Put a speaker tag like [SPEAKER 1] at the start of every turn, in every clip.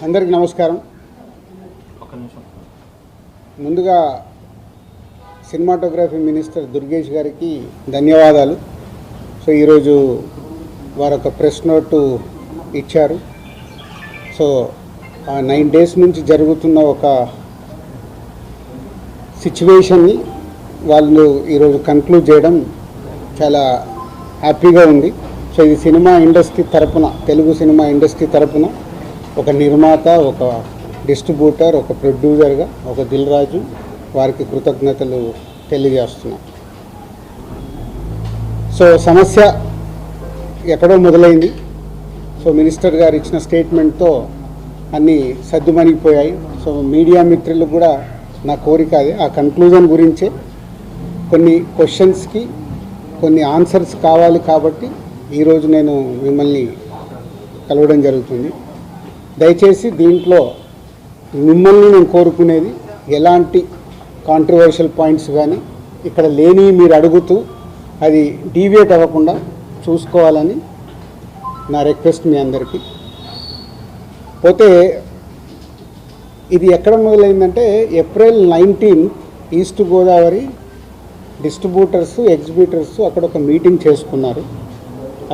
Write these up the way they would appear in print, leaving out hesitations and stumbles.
[SPEAKER 1] అందరికీ నమస్కారం. ముందుగా సినిమాటోగ్రఫీ మినిస్టర్ దుర్గేష్ గారికి ధన్యవాదాలు. సో ఈరోజు వారు ఒక ప్రెస్ నోటు ఇచ్చారు. సో 9 days నుంచి జరుగుతున్న ఒక సిచ్యువేషన్ని వాళ్ళు ఈరోజు కన్క్లూడ్ చేయడం చాలా హ్యాపీగా ఉంది. సో ఇది సినిమా ఇండస్ట్రీ తరపున, తెలుగు సినిమా ఇండస్ట్రీ తరపున ఒక నిర్మాత, ఒక డిస్ట్రిబ్యూటర్, ఒక ప్రొడ్యూసర్గా ఒక దిల్ రాజు వారికి కృతజ్ఞతలు తెలియజేస్తున్నాం. సో సమస్య ఎక్కడో మొదలైంది. సో మినిస్టర్ గారు ఇచ్చిన స్టేట్మెంట్తో అన్నీ సర్దుమణిగిపోయాయి. సో మీడియా మిత్రులకు కూడా నా కోరిక అదే, ఆ కన్క్లూజన్ గురించే కొన్ని క్వశ్చన్స్కి కొన్ని ఆన్సర్స్ కావాలి కాబట్టి ఈరోజు నేను మిమ్మల్ని కలవడం జరుగుతుంది. దయచేసి దీంట్లో మిమ్మల్ని నేను కోరుకునేది ఎలాంటి కాంట్రవర్షియల్ పాయింట్స్ కానీ ఇక్కడ లేని మీరు అడుగుతూ అది డీవియేట్ అవ్వకుండా చూసుకోవాలని నా రిక్వెస్ట్ మీ అందరికీ. పోతే ఇది ఎక్కడ మొదలైందంటే April 19 east Godavari distributors, exhibitors అక్కడ ఒక మీటింగ్ చేసుకున్నారు.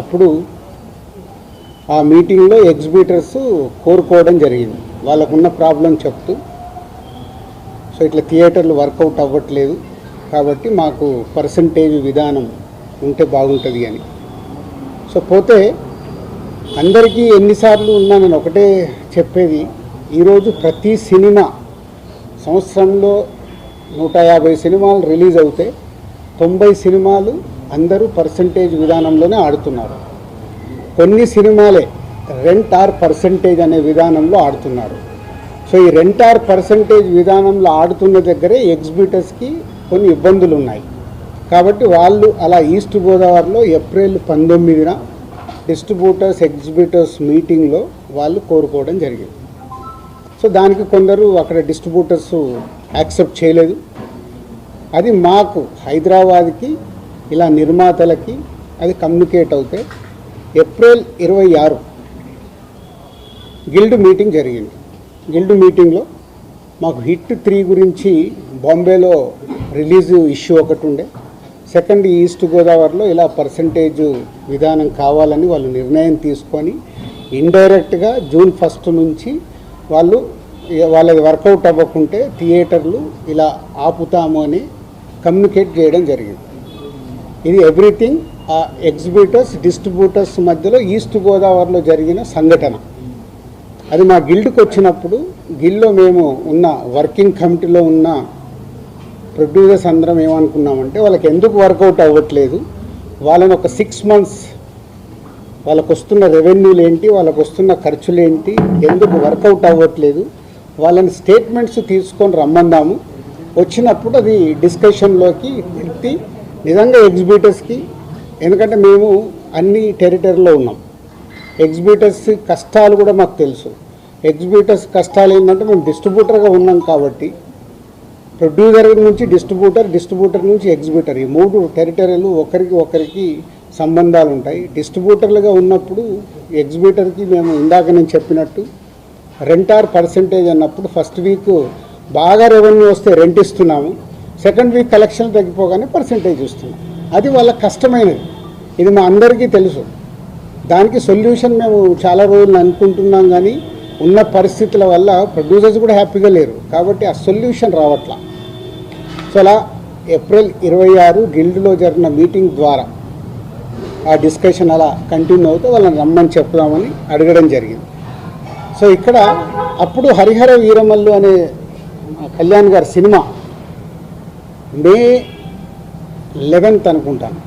[SPEAKER 1] అప్పుడు ఆ మీటింగ్లో ఎగ్జిబిటర్స్ కోరుకోవడం జరిగింది, వాళ్ళకున్న ప్రాబ్లం చెప్తూ. సో ఇట్లా థియేటర్లు వర్కౌట్ అవ్వట్లేదు కాబట్టి మాకు పర్సంటేజ్ విధానం ఉంటే బాగుంటుంది అని. సో పోతే అందరికీ ఎన్నిసార్లు ఉన్నా నేను ఒకటే చెప్పేది, ఈరోజు ప్రతి సినిమా సంవత్సరంలో 150 సినిమాలు రిలీజ్ అవుతే 90 సినిమాలు అందరూ పర్సంటేజ్ విధానంలోనే ఆడుతున్నారు. కొన్ని సినిమాలే రెంట్ ఆర్ పర్సంటేజ్ అనే విధానంలో ఆడుతున్నారు. సో ఈ రెంట్ ఆర్ పర్సంటేజ్ విధానంలో ఆడుతున్న దగ్గరే ఎగ్జిబిటర్స్కి కొన్ని ఇబ్బందులు ఉన్నాయి. కాబట్టి వాళ్ళు అలా ఈస్ట్ గోదావరిలో April 19 డిస్ట్రిబ్యూటర్స్, ఎగ్జిబిటర్స్ మీటింగ్లో వాళ్ళు కోరుకోవడం జరిగింది. సో దానికి కొందరు అక్కడ డిస్ట్రిబ్యూటర్స్ యాక్సెప్ట్ చేయలేదు. అది మాకు హైదరాబాద్కి ఇలా నిర్మాతలకి అది కమ్యూనికేట్ అవుతే April 26 గిల్డ్ మీటింగ్ జరిగింది. గిల్డ్ మీటింగ్లో మాకు హిట్ 3 గురించి బాంబేలో రిలీజ్ ఇష్యూ ఒకటి ఉండే, సెకండ్ ఈస్ట్ గోదావరిలో ఇలా పర్సంటేజ్ విధానం కావాలని వాళ్ళు నిర్ణయం తీసుకొని ఇండైరెక్ట్గా June 1 నుంచి వాళ్ళది వర్కౌట్ అవ్వకుంటే థియేటర్లు ఇలా ఆపుతాము అని కమ్యూనికేట్ చేయడం జరిగింది. ఇది ఎవ్రీథింగ్ ఆ ఎగ్జిబిటర్స్, డిస్ట్రిబ్యూటర్స్ మధ్యలో ఈస్ట్ గోదావరిలో జరిగిన సంఘటన. అది మా గిల్డ్కి వచ్చినప్పుడు గిల్డ్లో మేము ఉన్న వర్కింగ్ కమిటీలో ఉన్న ప్రొడ్యూసర్స్ అందరం ఏమనుకున్నామంటే వాళ్ళకి ఎందుకు వర్కౌట్ అవ్వట్లేదు, వాళ్ళని ఒక 6 months వాళ్ళకు వస్తున్న రెవెన్యూలు ఏంటి, వాళ్ళకు వస్తున్న ఖర్చులు ఏంటి, ఎందుకు వర్కౌట్ అవ్వట్లేదు, వాళ్ళని స్టేట్మెంట్స్ తీసుకొని రమ్మందాము. వచ్చినప్పుడు అది డిస్కషన్లోకి పెట్టి నిజంగా ఎగ్జిబిటర్స్కి, ఎందుకంటే మేము అన్ని టెరిటరీలో ఉన్నాం, ఎగ్జిబిటర్స్ కష్టాలు కూడా మాకు తెలుసు. ఎగ్జిబిటర్స్ కష్టాలు ఏంటంటే మేము డిస్ట్రిబ్యూటర్గా ఉన్నాం కాబట్టి ప్రొడ్యూసర్ నుంచి డిస్ట్రిబ్యూటర్, డిస్ట్రిబ్యూటర్ నుంచి ఎగ్జిబిటర్, ఈ 3 టెరిటరీలు ఒకరికి సంబంధాలు ఉంటాయి. డిస్ట్రిబ్యూటర్లుగా ఉన్నప్పుడు ఎగ్జిబిటర్కి మేము ఇందాక నేను చెప్పినట్టు రెంట్ ఆర్ పర్సంటేజ్ అన్నప్పుడు ఫస్ట్ వీక్ బాగా రెవెన్యూ వస్తే రెంట్ ఇస్తున్నాము, సెకండ్ వీక్ కలెక్షన్ తగ్గిపోగానే పర్సంటేజ్ ఇస్తున్నాం. అది వాళ్ళ కష్టమైనది, ఇది మా అందరికీ తెలుసు. దానికి సొల్యూషన్ మేము చాలా రోజులు అనుకుంటున్నాం కానీ ఉన్న పరిస్థితుల వల్ల ప్రొడ్యూసర్స్ కూడా హ్యాపీగా లేరు కాబట్టి ఆ సొల్యూషన్ రావట్లా. సో అలా April 26 గిల్డ్లో జరిగిన మీటింగ్ ద్వారా ఆ డిస్కషన్ అలా కంటిన్యూ అవుతూ వాళ్ళని రమ్మని చెప్దామని అడగడం జరిగింది. సో ఇక్కడ అప్పుడు హరిహర వీరమల్లు అనే కళ్యాణ్ గారి సినిమా May 11 అనుకుంటాను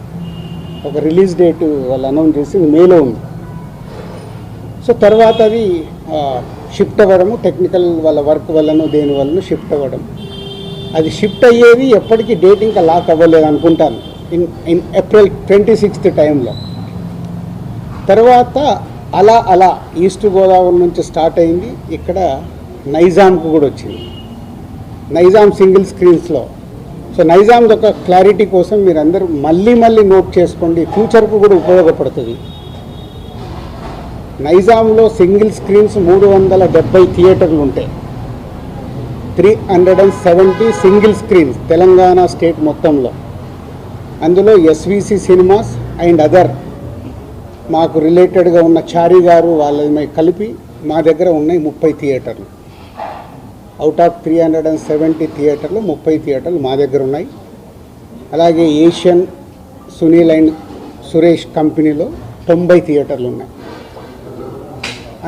[SPEAKER 1] ఒక రిలీజ్ డేట్ వాళ్ళు అనౌన్స్ చేసి మేలో ఉంది. సో తర్వాత అది షిఫ్ట్ అవ్వడము, టెక్నికల్ వాళ్ళ వర్క్ వల్లనో దేని వల్లనో షిఫ్ట్ అవ్వడం, అది షిఫ్ట్ అయ్యేది ఎప్పటికీ డేట్ ఇంకా లాక్ అవ్వలేదు అనుకుంటాను ఇన్ April 26 టైంలో. తర్వాత అలా ఈస్ట్ గోదావరి నుంచి స్టార్ట్ అయింది, ఇక్కడ నైజాంకు కూడా వచ్చింది, నైజాం సింగిల్ స్క్రీన్స్లో. సో నైజాంది ఒక క్లారిటీ కోసం మీరందరూ మళ్ళీ నోట్ చేసుకోండి, ఫ్యూచర్కు కూడా ఉపయోగపడుతుంది. నైజాంలో సింగిల్ స్క్రీన్స్ 370 థియేటర్లు ఉంటాయి. 370 సింగిల్ స్క్రీన్స్ తెలంగాణ స్టేట్ మొత్తంలో. అందులో ఎస్విసి సినిమాస్ అండ్ అదర్ మాకు రిలేటెడ్గా ఉన్న చారి గారు వాళ్ళని కలిపి మా దగ్గర ఉన్నాయి 30 థియేటర్లు. అవుట్ ఆఫ్ 370 థియేటర్లు 30 థియేటర్లు మా దగ్గర ఉన్నాయి. అలాగే ఏషియన్ సునీల్ అండ్ సురేష్ కంపెనీలో 90 థియేటర్లు ఉన్నాయి.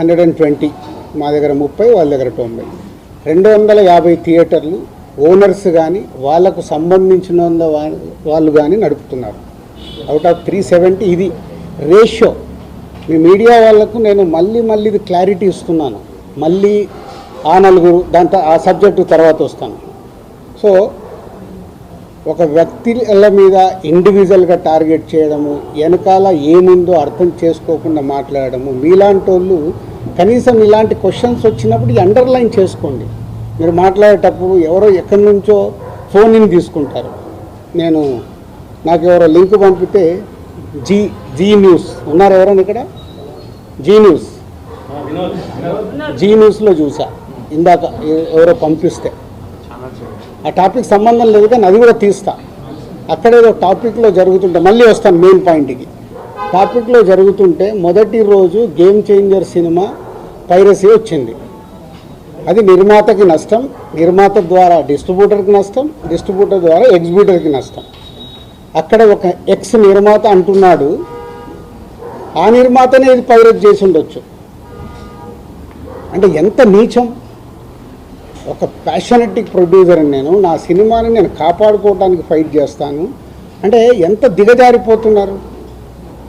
[SPEAKER 1] 120 మా దగ్గర 30, వాళ్ళ దగ్గర 90. 250 థియేటర్లు ఓనర్స్ కానీ వాళ్ళకు సంబంధించిన వాళ్ళు కానీ నడుపుతున్నారు. అవుట్ ఆఫ్ 370 ఇది రేషియో. మీ మీడియా వాళ్ళకు నేను మళ్ళీ ఇది క్లారిటీ ఇస్తున్నాను. మళ్ళీ ఆ నలుగురు దాంట్లో ఆ సబ్జెక్టు తర్వాత వస్తాను. సో ఒక వ్యక్తుల మీద ఇండివిజువల్గా టార్గెట్ చేయడము, వెనకాల ఏముందో అర్థం చేసుకోకుండా మాట్లాడము, మీలాంటి వాళ్ళు కనీసం ఇలాంటి క్వశ్చన్స్ వచ్చినప్పుడు అండర్లైన్ చేసుకోండి. మీరు మాట్లాడేటప్పుడు ఎవరో ఎక్కడి నుంచో ఫోన్ ఇన్ తీసుకుంటారు. నాకు ఎవరో లింక్ పంపితే జీ న్యూస్ ఉన్నారు ఎవరైనా ఇక్కడ? జీ న్యూస్లో చూసా ఇందాక ఎవరో పంపిస్తే. ఆ టాపిక్ సంబంధం లేదు కానీ అది కూడా తీస్తా. అక్కడేదో టాపిక్లో జరుగుతుంటే మళ్ళీ వస్తాను మెయిన్ పాయింట్కి. టాపిక్లో జరుగుతుంటే మొదటి రోజు గేమ్ చేంజర్ సినిమా పైరసీ వచ్చింది. అది నిర్మాతకి నష్టం, నిర్మాత ద్వారా డిస్ట్రిబ్యూటర్కి నష్టం, డిస్ట్రిబ్యూటర్ ద్వారా ఎగ్జిబ్యూటర్కి నష్టం. అక్కడ ఒక ఎక్స్ నిర్మాత అంటున్నాడు, ఆ నిర్మాతనే ఇది పైరసీ చేసి ఉండొచ్చు. అంటే ఎంత నీచం! ఒక ప్యాషనెటిక్ ప్రొడ్యూసర్ నేను, నా సినిమాని నేను కాపాడుకోవడానికి ఫైట్ చేస్తాను అంటే ఎంత దిగజారిపోతున్నారు.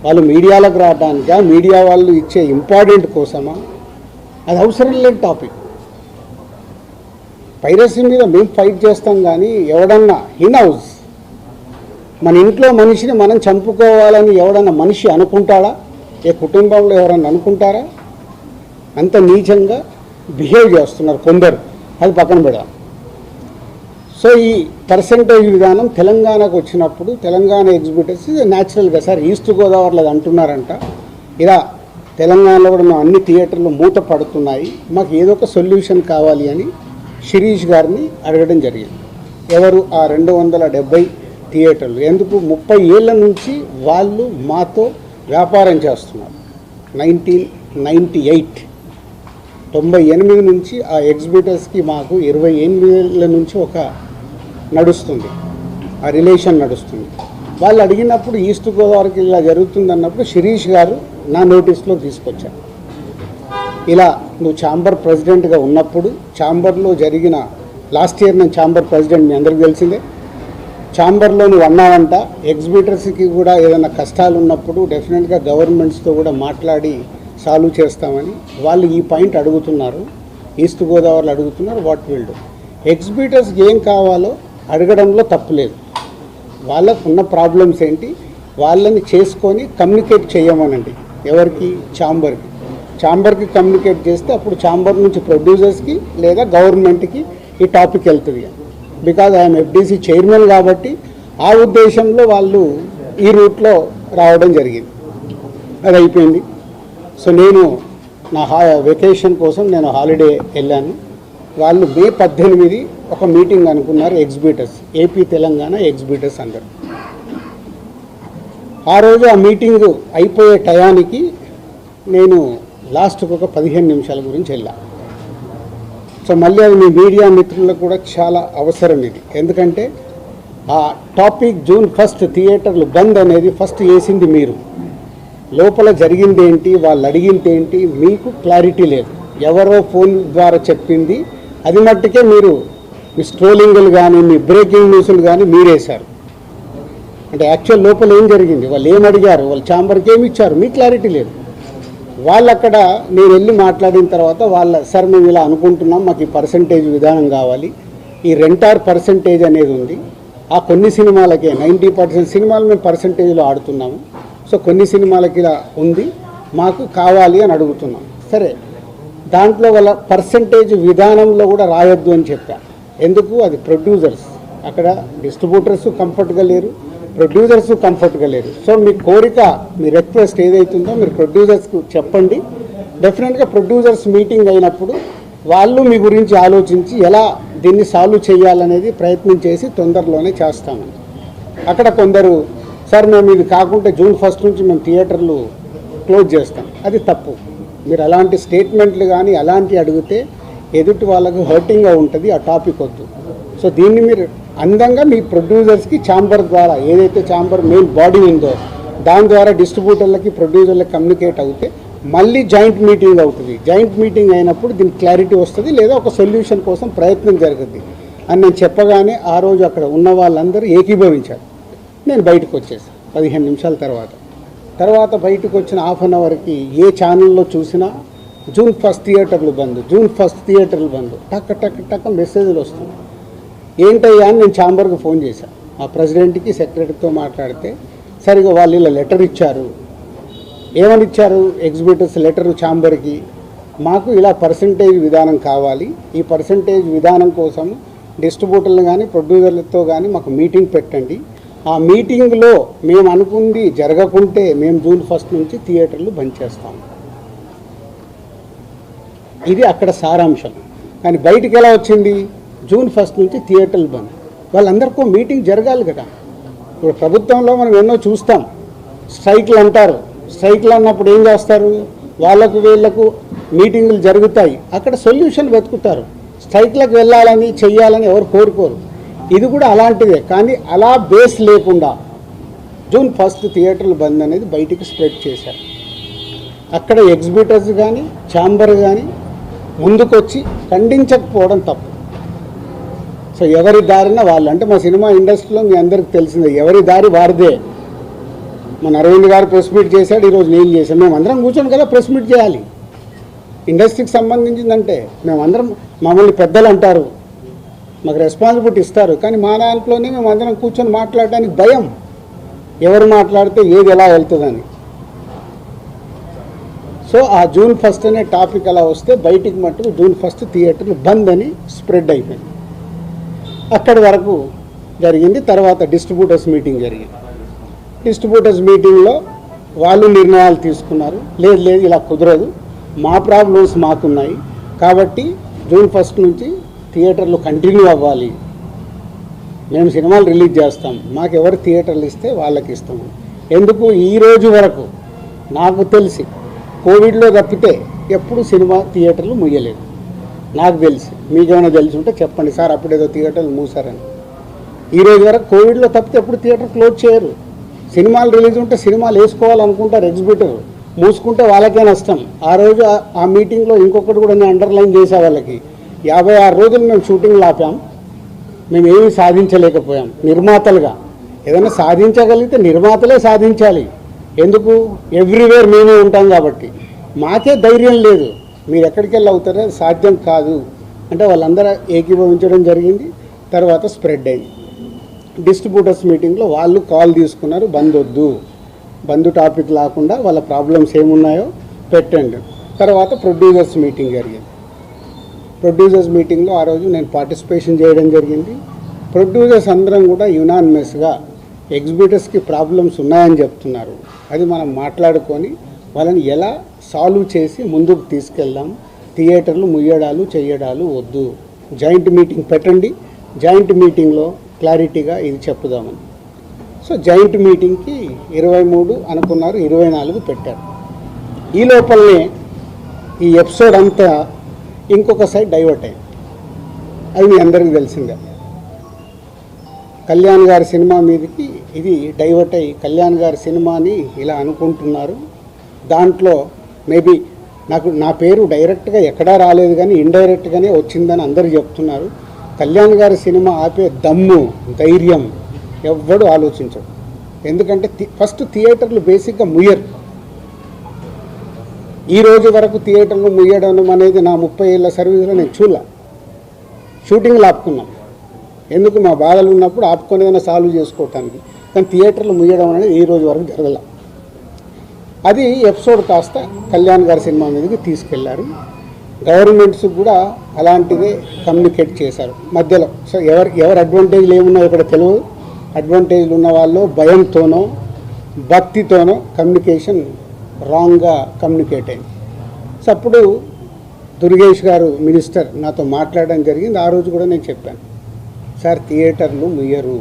[SPEAKER 1] వాళ్ళు మీడియాలకు రావడానికా, మీడియా వాళ్ళు ఇచ్చే ఇంపార్టెంట్ కోసమా? అది అవసరం లేని టాపిక్. పైరసీ మీద మేము ఫైట్ చేస్తాం కానీ ఎవడన్నా హౌస్ మన ఇంట్లో మనిషిని మనం చంపుకోవాలని ఎవడన్నా మనిషి అనుకుంటాడా? ఏ కుటుంబంలో ఎవరన్నా అనుకుంటారా? అంత నీచంగా బిహేవ్ చేస్తున్నారు కొందరు. అది పక్కన పెడదాం. సో ఈ పర్సంటేజ్ విధానం తెలంగాణకు వచ్చినప్పుడు తెలంగాణ ఎగ్జిబిటర్స్ న్యాచురల్గా సార్ ఈస్ట్ గోదావరిలో అది అంటున్నారంట, ఇలా తెలంగాణలో కూడా మేము అన్ని థియేటర్లు మూత పడుతున్నాయి, మాకు ఏదో ఒక సొల్యూషన్ కావాలి అని శిరీష్ గారిని అడగడం జరిగింది. ఎవరు ఆ 270 థియేటర్లు? ఎందుకు 30 ఏళ్ళ నుంచి వాళ్ళు మాతో వ్యాపారం చేస్తున్నారు. 1998 నుంచి ఆ ఎగ్జిబిటర్స్కి మాకు 28 ఏళ్ళ నుంచి ఒక నడుస్తుంది, ఆ రిలేషన్ నడుస్తుంది. వాళ్ళు అడిగినప్పుడు ఈస్ట్ గోదావరికి ఇలా జరుగుతుంది అన్నప్పుడు శిరీష్ గారు నా నోటీస్లో తీసుకొచ్చారు. ఇలా నువ్వు ఛాంబర్ ప్రెసిడెంట్గా ఉన్నప్పుడు ఛాంబర్లో జరిగిన లాస్ట్ ఇయర్ నేను ఛాంబర్ ప్రెసిడెంట్, మీ అందరికీ తెలిసిందే. ఛాంబర్లో నువ్వు అన్నావంట ఎగ్జిబిటర్స్కి కూడా ఏదైనా కష్టాలు ఉన్నప్పుడు డెఫినెట్గా గవర్నమెంట్స్తో కూడా మాట్లాడి సాల్వ్ చేస్తామని వాళ్ళు ఈ పాయింట్ అడుగుతున్నారు. ఈస్ట్ గోదావరిలో అడుగుతున్నారు. What will do? ఎగ్జిబిటర్స్కి ఏం కావాలో అడగడంలో తప్పులేదు. వాళ్ళకు ఉన్న ప్రాబ్లమ్స్ ఏంటి వాళ్ళని చేసుకొని కమ్యూనికేట్ చేయమనండి. ఎవరికి? ఛాంబర్కి కమ్యూనికేట్ చేస్తే అప్పుడు ఛాంబర్ నుంచి ప్రొడ్యూసర్స్కి లేదా గవర్నమెంట్కి ఈ టాపిక్ వెళ్తుంది. బికాజ్ ఐఎమ్ ఎఫ్డీసీ చైర్మన్ కాబట్టి ఆ ఉద్దేశంలో వాళ్ళు ఈ రూట్లో రావడం జరిగింది. అది అయిపోయింది. సో నేను నా వెకేషన్ కోసం నేను హాలిడే వెళ్ళాను. వాళ్ళు మే 18 ఒక మీటింగ్ అనుకున్నారు ఎగ్జిబిటర్స్, ఏపీ తెలంగాణ ఎగ్జిబిటర్స్ అందరు. ఆ రోజు ఆ మీటింగ్ అయిపోయే టయానికి నేను లాస్ట్కి ఒక 15 నిమిషాల గురించి వెళ్ళా. సో మళ్ళీ అది మీ మీడియా మిత్రులకు కూడా చాలా అవసరం ఇది. ఎందుకంటే ఆ టాపిక్ జూన్ 1 థియేటర్లు బంద్ అనేది ఫస్ట్ వేసింది మీరు. లోపల జరిగింది ఏంటి, వాళ్ళు అడిగింది ఏంటి మీకు క్లారిటీ లేదు. ఎవరో ఫోన్ ద్వారా చెప్పింది అది మట్టుకే మీరు మీ స్ట్రోలింగ్లు కానీ మీ బ్రేకింగ్ న్యూస్లు కానీ మీరేశారు. అంటే యాక్చువల్ లోపల ఏం జరిగింది, వాళ్ళు ఏం అడిగారు, వాళ్ళు ఛాంబర్కి ఏమి ఇచ్చారు మీకు క్లారిటీ లేదు. వాళ్ళు అక్కడ నేను వెళ్ళి మాట్లాడిన తర్వాత సార్ మేము ఇలా అనుకుంటున్నాం, మాకు ఈ పర్సంటేజ్ విధానం కావాలి, ఈ రెంటార్ పర్సంటేజ్ అనేది ఉంది. ఆ కొన్ని సినిమాలకే 90% సినిమాలు మేము పర్సంటేజ్లో ఆడుతున్నాము. సో కొన్ని సినిమాలకి ఇలా ఉంది, మాకు కావాలి అని అడుగుతున్నాం. సరే, దాంట్లో వాళ్ళ పర్సంటేజ్ విధానంలో కూడా రాయొద్దు అని చెప్పా. ఎందుకు? అది ప్రొడ్యూసర్స్, అక్కడ డిస్ట్రిబ్యూటర్స్ కంఫర్ట్గా లేరు, ప్రొడ్యూసర్స్ కంఫర్ట్గా లేరు. సో మీ కోరిక, మీ రిక్వెస్ట్ ఏదైతుందో మీరు ప్రొడ్యూసర్స్కు చెప్పండి, డెఫినెట్గా ప్రొడ్యూసర్స్ మీటింగ్ అయినప్పుడు వాళ్ళు మీ గురించి ఆలోచించి ఎలా దీన్ని సాల్వ్ చేయాలనేది ప్రయత్నం చేసి తొందరలోనే చేస్తామని. అక్కడ కొందరు సార్ మేము ఇది కాకుంటే జూన్ 1 నుంచి మేము థియేటర్లు క్లోజ్ చేస్తాం, అది తప్పు. మీరు అలాంటి స్టేట్మెంట్లు కానీ అలాంటివి అడిగితే ఎదుటి వాళ్ళకు హర్టింగ్గా ఉంటుంది, ఆ టాపిక్ వద్దు. సో దీన్ని మీరు అందంగా మీ ప్రొడ్యూసర్స్కి ఛాంబర్ ద్వారా ఏదైతే ఛాంబర్ మెయిన్ బాడీ ఉందో దాని ద్వారా డిస్ట్రిబ్యూటర్లకి ప్రొడ్యూసర్లకి కమ్యూనికేట్ అవుతే మళ్ళీ జాయింట్ మీటింగ్ అవుతుంది. జాయింట్ మీటింగ్ అయినప్పుడు దీనికి క్లారిటీ వస్తుంది, లేదా ఒక సొల్యూషన్ కోసం ప్రయత్నం జరుగుతుంది అని నేను చెప్పగానే ఆ రోజు అక్కడ ఉన్న వాళ్ళందరూ ఏకీభవించారు. నేను బయటకు వచ్చేసాను 15 నిమిషాల తర్వాత బయటకు వచ్చిన హాఫ్ అన్ అవర్కి ఏ ఛానల్లో చూసినా జూన్ 1 థియేటర్లు బంద్, జూన్ 1 థియేటర్లు బంద్, టక్ మెసేజ్లు వస్తున్నాయి. ఏంటయ్యా అని నేను ఛాంబర్కి ఫోన్ చేశాను. ఆ ప్రెసిడెంట్కి సెక్రటరీతో మాట్లాడితే సరిగా వాళ్ళు ఇలా లెటర్ ఇచ్చారు. ఏమని ఇచ్చారు? ఎగ్జిబిటర్స్ లెటర్ ఛాంబర్కి, మాకు ఇలా పర్సంటేజ్ విధానం కావాలి, ఈ పర్సంటేజ్ విధానం కోసం డిస్ట్రిబ్యూటర్లు కానీ ప్రొడ్యూసర్లతో కానీ మాకు మీటింగ్ పెట్టండి, ఆ మీటింగ్లో మేము అనుకుంది జరగకుంటే మేము జూన్ 1 నుంచి థియేటర్లు బంద్ చేస్తాం. ఇది అక్కడ సారాంశం. కానీ బయటికి ఎలా వచ్చింది? జూన్ 1 నుంచి థియేటర్లు బంద్. వాళ్ళందరికీ మీటింగ్ జరగాలి కదా. ఇప్పుడు ప్రభుత్వంలో మనం ఎన్నో చూస్తాం, స్ట్రైక్లు అంటారు. స్ట్రైక్లు అన్నప్పుడు ఏం చేస్తారు? వాళ్ళకు వీళ్లకు మీటింగులు జరుగుతాయి, అక్కడ సొల్యూషన్ వెతుకుతారు. స్ట్రైక్లకు వెళ్ళాలని చెయ్యాలని ఎవరు కోరుకోరు. ఇది కూడా అలాంటిదే. కానీ అలా బేస్ లేకుండా జూన్ 1 థియేటర్లు బంద్ అనేది బయటికి స్ప్రెడ్ చేశారు. అక్కడ ఎగ్జిబిటర్స్ కానీ ఛాంబర్ కానీ ముందుకొచ్చి ఖండించకపోవడం తప్పు. సో ఎవరి దారిన వాళ్ళు, అంటే మా సినిమా ఇండస్ట్రీలో మీ అందరికి తెలిసిందే, ఎవరి దారి వారిదే. మన అరవింద్ గారు ప్రెస్ మీట్ చేశాడు, ఈరోజు నేను చేశాను. మేము అందరం కూర్చొని కదా ప్రెస్ మీట్ చేయాలి. ఇండస్ట్రీకి సంబంధించిందంటే మేమందరం, మమ్మల్ని పెద్దలు అంటారు, మాకు రెస్పాన్సిబిలిటీ ఇస్తారు. కానీ మా దాంట్లోనే మేము అందరం కూర్చొని మాట్లాడడానికి భయం, ఎవరు మాట్లాడితే ఏది ఎలా వెళ్తుందని. సో ఆ జూన్ 1 అనే టాపిక్ అలా వస్తే బయటికి మట్టుకు జూన్ 1 థియేటర్లు బంద్ అని స్ప్రెడ్ అయిపోయింది. అక్కడి వరకు జరిగింది. తర్వాత డిస్ట్రిబ్యూటర్స్ మీటింగ్ జరిగింది. డిస్ట్రిబ్యూటర్స్ మీటింగ్లో వాళ్ళు నిర్ణయాలు తీసుకున్నారు. లేదు ఇలా కుదరదు, మా ప్రాబ్లమ్స్ మాకున్నాయి కాబట్టి జూన్ 1 నుంచి థియేటర్లు కంటిన్యూ అవ్వాలి, మేము సినిమాలు రిలీజ్ చేస్తాం, మాకు ఎవరు థియేటర్లు ఇస్తే వాళ్ళకి ఇస్తాము. ఎందుకు ఈ రోజు వరకు నాకు తెలిసి కోవిడ్లో తప్పితే ఎప్పుడు సినిమా థియేటర్లు ముయ్యలేదు నాకు తెలిసి. మీకేమైనా తెలిసి ఉంటే చెప్పండి సార్, అప్పుడు ఏదో థియేటర్లు మూసారని. ఈ రోజు వరకు కోవిడ్లో తప్పితే ఎప్పుడు థియేటర్ క్లోజ్ చేయరు. సినిమాలు రిలీజ్ ఉంటే సినిమాలు వేసుకోవాలనుకుంటారు ఎగ్జిబిటర్, మూసుకుంటే వాళ్ళకే నష్టం. ఆ రోజు ఆ మీటింగ్లో ఇంకొకటి కూడా నేను అండర్లైన్ చేసే వాళ్ళకి, 56 రోజులు మేము షూటింగ్లు ఆపాం, మేము ఏమీ సాధించలేకపోయాం. నిర్మాతలుగా ఏదైనా సాధించగలిగితే నిర్మాతలే సాధించాలి. ఎందుకు? ఎవ్రీవేర్ మేమే ఉంటాం కాబట్టి. మాకే ధైర్యం లేదు, మీరు ఎక్కడికి వెళ్ళి అవుతారో సాధ్యం కాదు అంటే వాళ్ళందరూ ఏకీభవించడం జరిగింది. తర్వాత స్ప్రెడ్ అయింది. డిస్ట్రిబ్యూటర్స్ మీటింగ్లో వాళ్ళు కాల్ తీసుకున్నారు, బంద్ వద్దు, బంద్ టాపిక్ లేకుండా వాళ్ళ ప్రాబ్లమ్స్ ఏమున్నాయో పెట్టండి. తర్వాత ప్రొడ్యూసర్స్ మీటింగ్ జరిగింది. ప్రొడ్యూసర్స్ మీటింగ్లో ఆ రోజు నేను పార్టిసిపేషన్ చేయడం జరిగింది. ప్రొడ్యూసర్స్ అందరం కూడా యునానిమస్గా ఎగ్జిబిటర్స్కి ప్రాబ్లమ్స్ ఉన్నాయని చెప్తున్నారు. అది మనం మాట్లాడుకొని వాళ్ళని ఎలా సాల్వ్ చేసి ముందుకు తీసుకెళ్దాం, థియేటర్లు ముయ్యడాలు చేయడాలు వద్దు, జాయింట్ మీటింగ్ పెట్టండి, జాయింట్ మీటింగ్లో క్లారిటీగా ఇది చెప్పుదామని. సో జాయింట్ మీటింగ్కి 23 అనుకున్నారు, 24 పెట్టారు. ఈ లోపలనే ఈ ఎపిసోడ్ అంతా ఇంకొక సైడ్ డైవర్ట్ అయింది. అది మీ అందరికీ తెలిసిందే. కళ్యాణ్ గారి సినిమా మీదకి ఇది డైవర్ట్ అయ్యి కళ్యాణ్ గారి సినిమాని ఇలా అనుకుంటున్నారు. దాంట్లో మేబీ నా పేరు డైరెక్ట్గా ఎక్కడా రాలేదు కానీ ఇండైరెక్ట్గానే వచ్చిందని అందరూ చెప్తున్నారు. కళ్యాణ్ గారి సినిమా ఆపే దమ్ము ధైర్యం ఎవ్వడు ఆలోచించడు. ఎందుకంటే ఫస్ట్ థియేటర్లు బేసిక్గా ముయ్యరు. ఈ రోజు వరకు థియేటర్లు ముయ్యడం అనేది నా 30 ఏళ్ళ సర్వీస్లో నేను చూడలే. షూటింగ్లు ఆపుకున్నాం, ఎందుకు మా బాధలు ఉన్నప్పుడు ఆపుకొని ఏదైనా సాల్వ్ చేసుకోవటానికి. కానీ థియేటర్లు ముయ్యడం అనేది ఈ రోజు వరకు జరగల. అది ఎపిసోడ్ కాస్త కళ్యాణ్ గారి సినిమా మీదకి తీసుకెళ్లారు. గవర్నమెంట్స్ కూడా అలాంటిదే కమ్యూనికేట్ చేశారు మధ్యలో. సో ఎవరు అడ్వాంటేజ్లు ఏమున్నాయో ఇక్కడ తెలియదు. అడ్వాంటేజ్లు ఉన్న వాళ్ళు భయంతోనో భక్తితోనో కమ్యూనికేషన్ రాంగ్గా కమ్యూనికేట్ అయింది. సో అప్పుడు దుర్గేష్ గారు మినిస్టర్ నాతో మాట్లాడడం జరిగింది. ఆ రోజు కూడా నేను చెప్పాను, సార్ థియేటర్లు ముయ్యరు,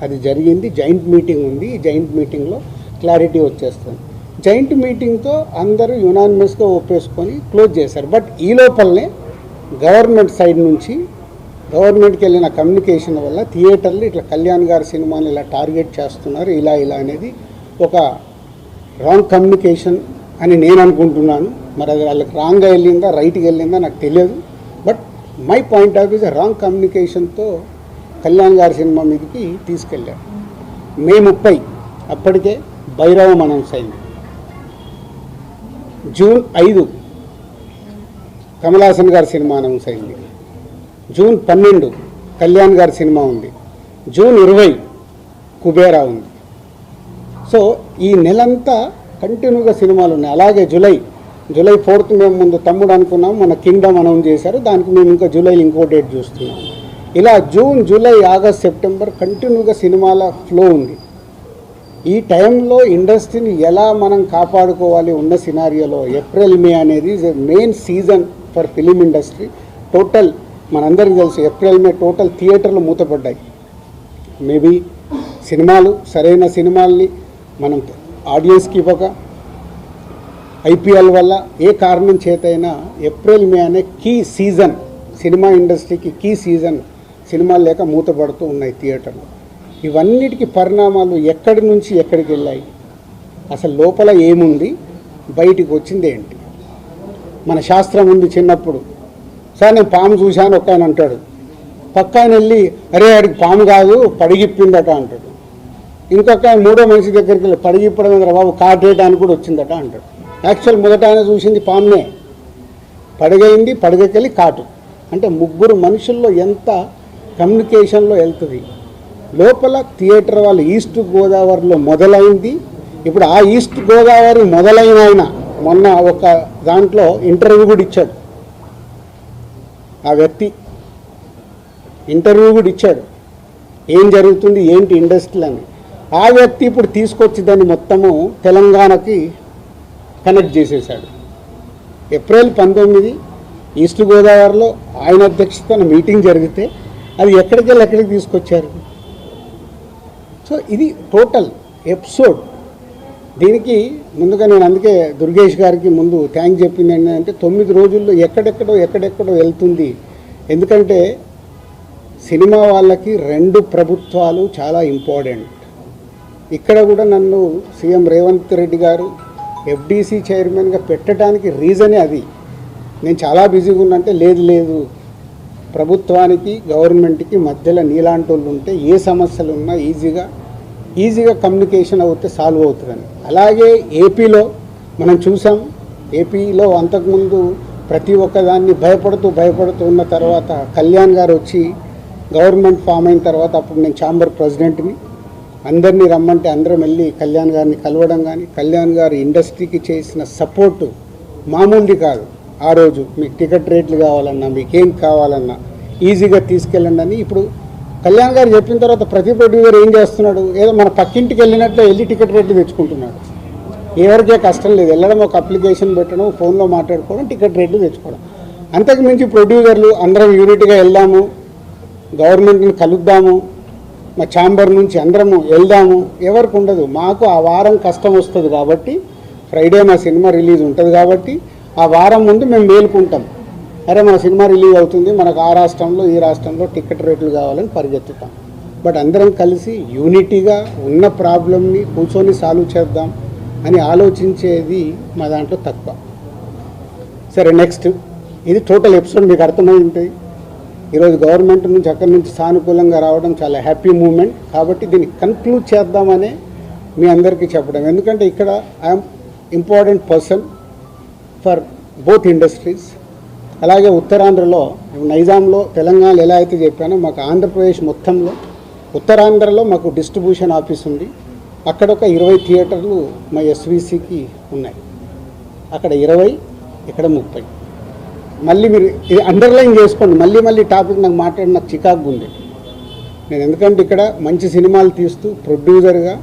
[SPEAKER 1] అది జరిగింది, జాయింట్ మీటింగ్ ఉంది, ఈ జాయింట్ మీటింగ్లో క్లారిటీ వచ్చేస్తుంది. జాయింట్ మీటింగ్తో అందరూ యునానిమస్గా ఒప్పేసుకొని క్లోజ్ చేశారు. బట్ ఈ లోపలనే గవర్నమెంట్ సైడ్ నుంచి గవర్నమెంట్కి వెళ్ళిన కమ్యూనికేషన్ వల్ల థియేటర్లు ఇట్లా కళ్యాణ్ గారి సినిమాని ఇలా టార్గెట్ చేస్తున్నారు, ఇలా అనేది ఒక రాంగ్ కమ్యూనికేషన్ అని నేను అనుకుంటున్నాను. మరి అది వాళ్ళకి రాంగ్గా వెళ్ళిందా రైట్గా వెళ్ళిందా నాకు తెలియదు. But my point of views wrong కమ్యూనికేషన్తో కళ్యాణ్ గారి సినిమా మీదకి తీసుకెళ్ళారు. మే 30 అప్పటికే భైరవం అనౌన్స్ అయింది. జూన్ 5 కమల్ హాసన్ గారి సినిమా అనౌన్స్ అయింది. జూన్ 12 కళ్యాణ్ గారి సినిమా ఉంది. జూన్ 20 కుబేరా ఉంది. సో ఈ నెలంతా కంటిన్యూగా సినిమాలు ఉన్నాయి. అలాగే జూలై 4th మేము ముందు తమ్ముడు అనుకున్నాం, మన కింగ్డమ్ అనౌన్స్ చేశారు, దానికి మేము ఇంకా జూలై ఇంకో డేట్ చూస్తున్నాం. ఇలా జూన్, జూలై, ఆగస్ట్, సెప్టెంబర్ కంటిన్యూగా సినిమాల ఫ్లో ఉంది. ఈ టైంలో ఇండస్ట్రీని ఎలా మనం కాపాడుకోవాలి ఉన్న సినారియోలో ఏప్రిల్ మే అనేది main season for film industry. Total మనందరికీ తెలుసు ఏప్రిల్ మే టోటల్ థియేటర్లు మూతపడ్డాయి. మేబీ సినిమాలు సరైన సినిమాల్ని మనం ఆడియన్స్కి ఇవ్వక, ఐపీఎల్ వల్ల ఏ కారణం చేతైనా ఏప్రిల్ మే అనే కీ సీజన్, సినిమా ఇండస్ట్రీకి కీ సీజన్, సినిమాలు లేక మూతపడుతూ ఉన్నాయి థియేటర్లు. ఇవన్నిటికీ పరిణామాలు ఎక్కడి నుంచి ఎక్కడికి వెళ్ళాయి, అసలు లోపల ఏముంది, బయటికి వచ్చింది ఏంటి? మన శాస్త్రం ఉంది. చిన్నప్పుడు సార్ నేను పాము చూశాను ఒక ఆయన అంటాడు, పక్క ఆయన వెళ్ళి అరే ఆడికి పాము కాదు పడిగిప్పిందట అంటాడు. ఇంకొక ఆయన మూడో మనిషి దగ్గరికి వెళ్ళి పడిగిప్పడం మీద బాబు కాటేయడానికి కూడా వచ్చిందట అంటాడు. యాక్చువల్ మొదట ఆయన చూసింది పామునే, పడగైంది, పడగకెళ్ళి కాటు. అంటే ముగ్గురు మనుషుల్లో ఎంత కమ్యూనికేషన్లో వెళ్తుంది. లోపల థియేటర్ వాళ్ళు ఈస్ట్ గోదావరిలో మొదలైంది. ఇప్పుడు ఆ ఈస్ట్ గోదావరి మొదలైన ఆయన మొన్న ఒక దాంట్లో ఇంటర్వ్యూ కూడా ఇచ్చాడు. ఆ వ్యక్తి ఇంటర్వ్యూ కూడా ఇచ్చాడు, ఏం జరుగుతుంది ఏంటి ఇండస్ట్రీ అని. ఆ వ్యక్తి ఇప్పుడు తీసుకొచ్చి దాన్ని మొత్తము తెలంగాణకి కనెక్ట్ చేసేసాడు. ఏప్రిల్ 19 ఈస్ట్ గోదావరిలో ఆయన అధ్యక్షతన మీటింగ్ జరిగితే అది ఎక్కడికి తీసుకొచ్చారు. సో ఇది టోటల్ ఎపిసోడ్. దీనికి ముందుగా నేను అందుకే దుర్గేష్ గారికి ముందు థ్యాంక్ చెప్పింది ఏంటంటే 9 రోజుల్లో ఎక్కడెక్కడో వెళ్తుంది. ఎందుకంటే సినిమా వాళ్ళకి 2 ప్రభుత్వాలు చాలా ఇంపార్టెంట్. ఇక్కడ కూడా నన్ను సీఎం రేవంత్ రెడ్డి గారు ఎఫ్డీసీ చైర్మన్గా పెట్టడానికి రీజనే అది. నేను చాలా బిజీగా ఉన్నంటే లేదు ప్రభుత్వానికి గవర్నమెంట్కి మధ్యలో నీలాంటి వాళ్ళు ఉంటే ఏ సమస్యలు ఉన్నా ఈజీగా కమ్యూనికేషన్ అవుతే సాల్వ్ అవుతుందని. అలాగే ఏపీలో మనం చూసాం. ఏపీలో అంతకుముందు ప్రతి ఒక్కదాన్ని భయపడుతూ ఉన్న తర్వాత కళ్యాణ్ గారు వచ్చి గవర్నమెంట్ ఫామ్ అయిన తర్వాత అప్పుడు నేను ఛాంబర్ ప్రెసిడెంట్ని, అందరినీ రమ్మంటే అందరం వెళ్ళి కళ్యాణ్ గారిని కలవడం కానీ, కళ్యాణ్ గారు ఇండస్ట్రీకి చేసిన సపోర్టు మామూలుది కాదు. ఆ రోజు మీకు టికెట్ రేట్లు కావాలన్నా, మీకేం కావాలన్నా ఈజీగా తీసుకెళ్ళండి అని. ఇప్పుడు కళ్యాణ్ గారు చెప్పిన తర్వాత ప్రతి ప్రొడ్యూసర్ ఏం చేస్తున్నాడు, ఏదో మన పక్కింటికి వెళ్ళినట్లు వెళ్ళి టికెట్ రేట్లు తెచ్చుకుంటున్నాడు. ఎవరికే కష్టం లేదు, వెళ్ళడం ఒక అప్లికేషన్ పెట్టడం, ఫోన్లో మాట్లాడుకోవడం, టికెట్ రేట్లు తెచ్చుకోవడం. అంతకు మించి ప్రొడ్యూసర్లు అందరం యూనిట్గా వెళ్దాము, గవర్నమెంట్ని కలుద్దాము, మా ఛాంబర్ నుంచి అందరము వెళ్దాము ఎవరికి ఉండదు. మాకు ఆ వారం కష్టం వస్తుంది కాబట్టి, ఫ్రైడే మా సినిమా రిలీజ్ ఉంటుంది కాబట్టి ఆ వారం ముందు మేము మేలుకుంటాం. అరే మన సినిమా రిలీజ్ అవుతుంది, మనకు ఆ రాష్ట్రంలో ఈ రాష్ట్రంలో టికెట్ రేట్లు కావాలని పరిగెత్తుతాం. బట్ అందరం కలిసి యూనిటీగా ఉన్న ప్రాబ్లమ్ని కూర్చొని సాల్వ్ చేద్దాం అని ఆలోచించేది మా దాంట్లో తక్కువ. సరే నెక్స్ట్, ఇది టోటల్ ఎపిసోడ్ మీకు అర్థమైంది. ఈరోజు గవర్నమెంట్ నుంచి అక్కడి నుంచి సానుకూలంగా రావడం చాలా హ్యాపీ మూమెంట్. కాబట్టి దీన్ని కన్క్లూడ్ చేద్దామనే మీ అందరికీ చెప్పడం. ఎందుకంటే ఇక్కడ I'm important person for both industries. అలాగే ఉత్తరాంధ్రలో, నైజాంలో, తెలంగాణలో ఎలా అయితే చెప్పానో మాకు ఆంధ్రప్రదేశ్ మొత్తంలో ఉత్తరాంధ్రలో మాకు డిస్ట్రిబ్యూషన్ ఆఫీస్ ఉంది. అక్కడ ఒక 20 థియేటర్లు మా ఎస్వీసీకి ఉన్నాయి. అక్కడ 20, ఇక్కడ 30. మళ్ళీ మీరు ఇది అండర్లైన్ చేసుకోండి. మళ్ళీ టాపిక్ నాకు మాట్లాడి నాకు చికాకు ఉంది. నేను ఎందుకంటే ఇక్కడ మంచి సినిమాలు తీస్తూ ప్రొడ్యూసర్గా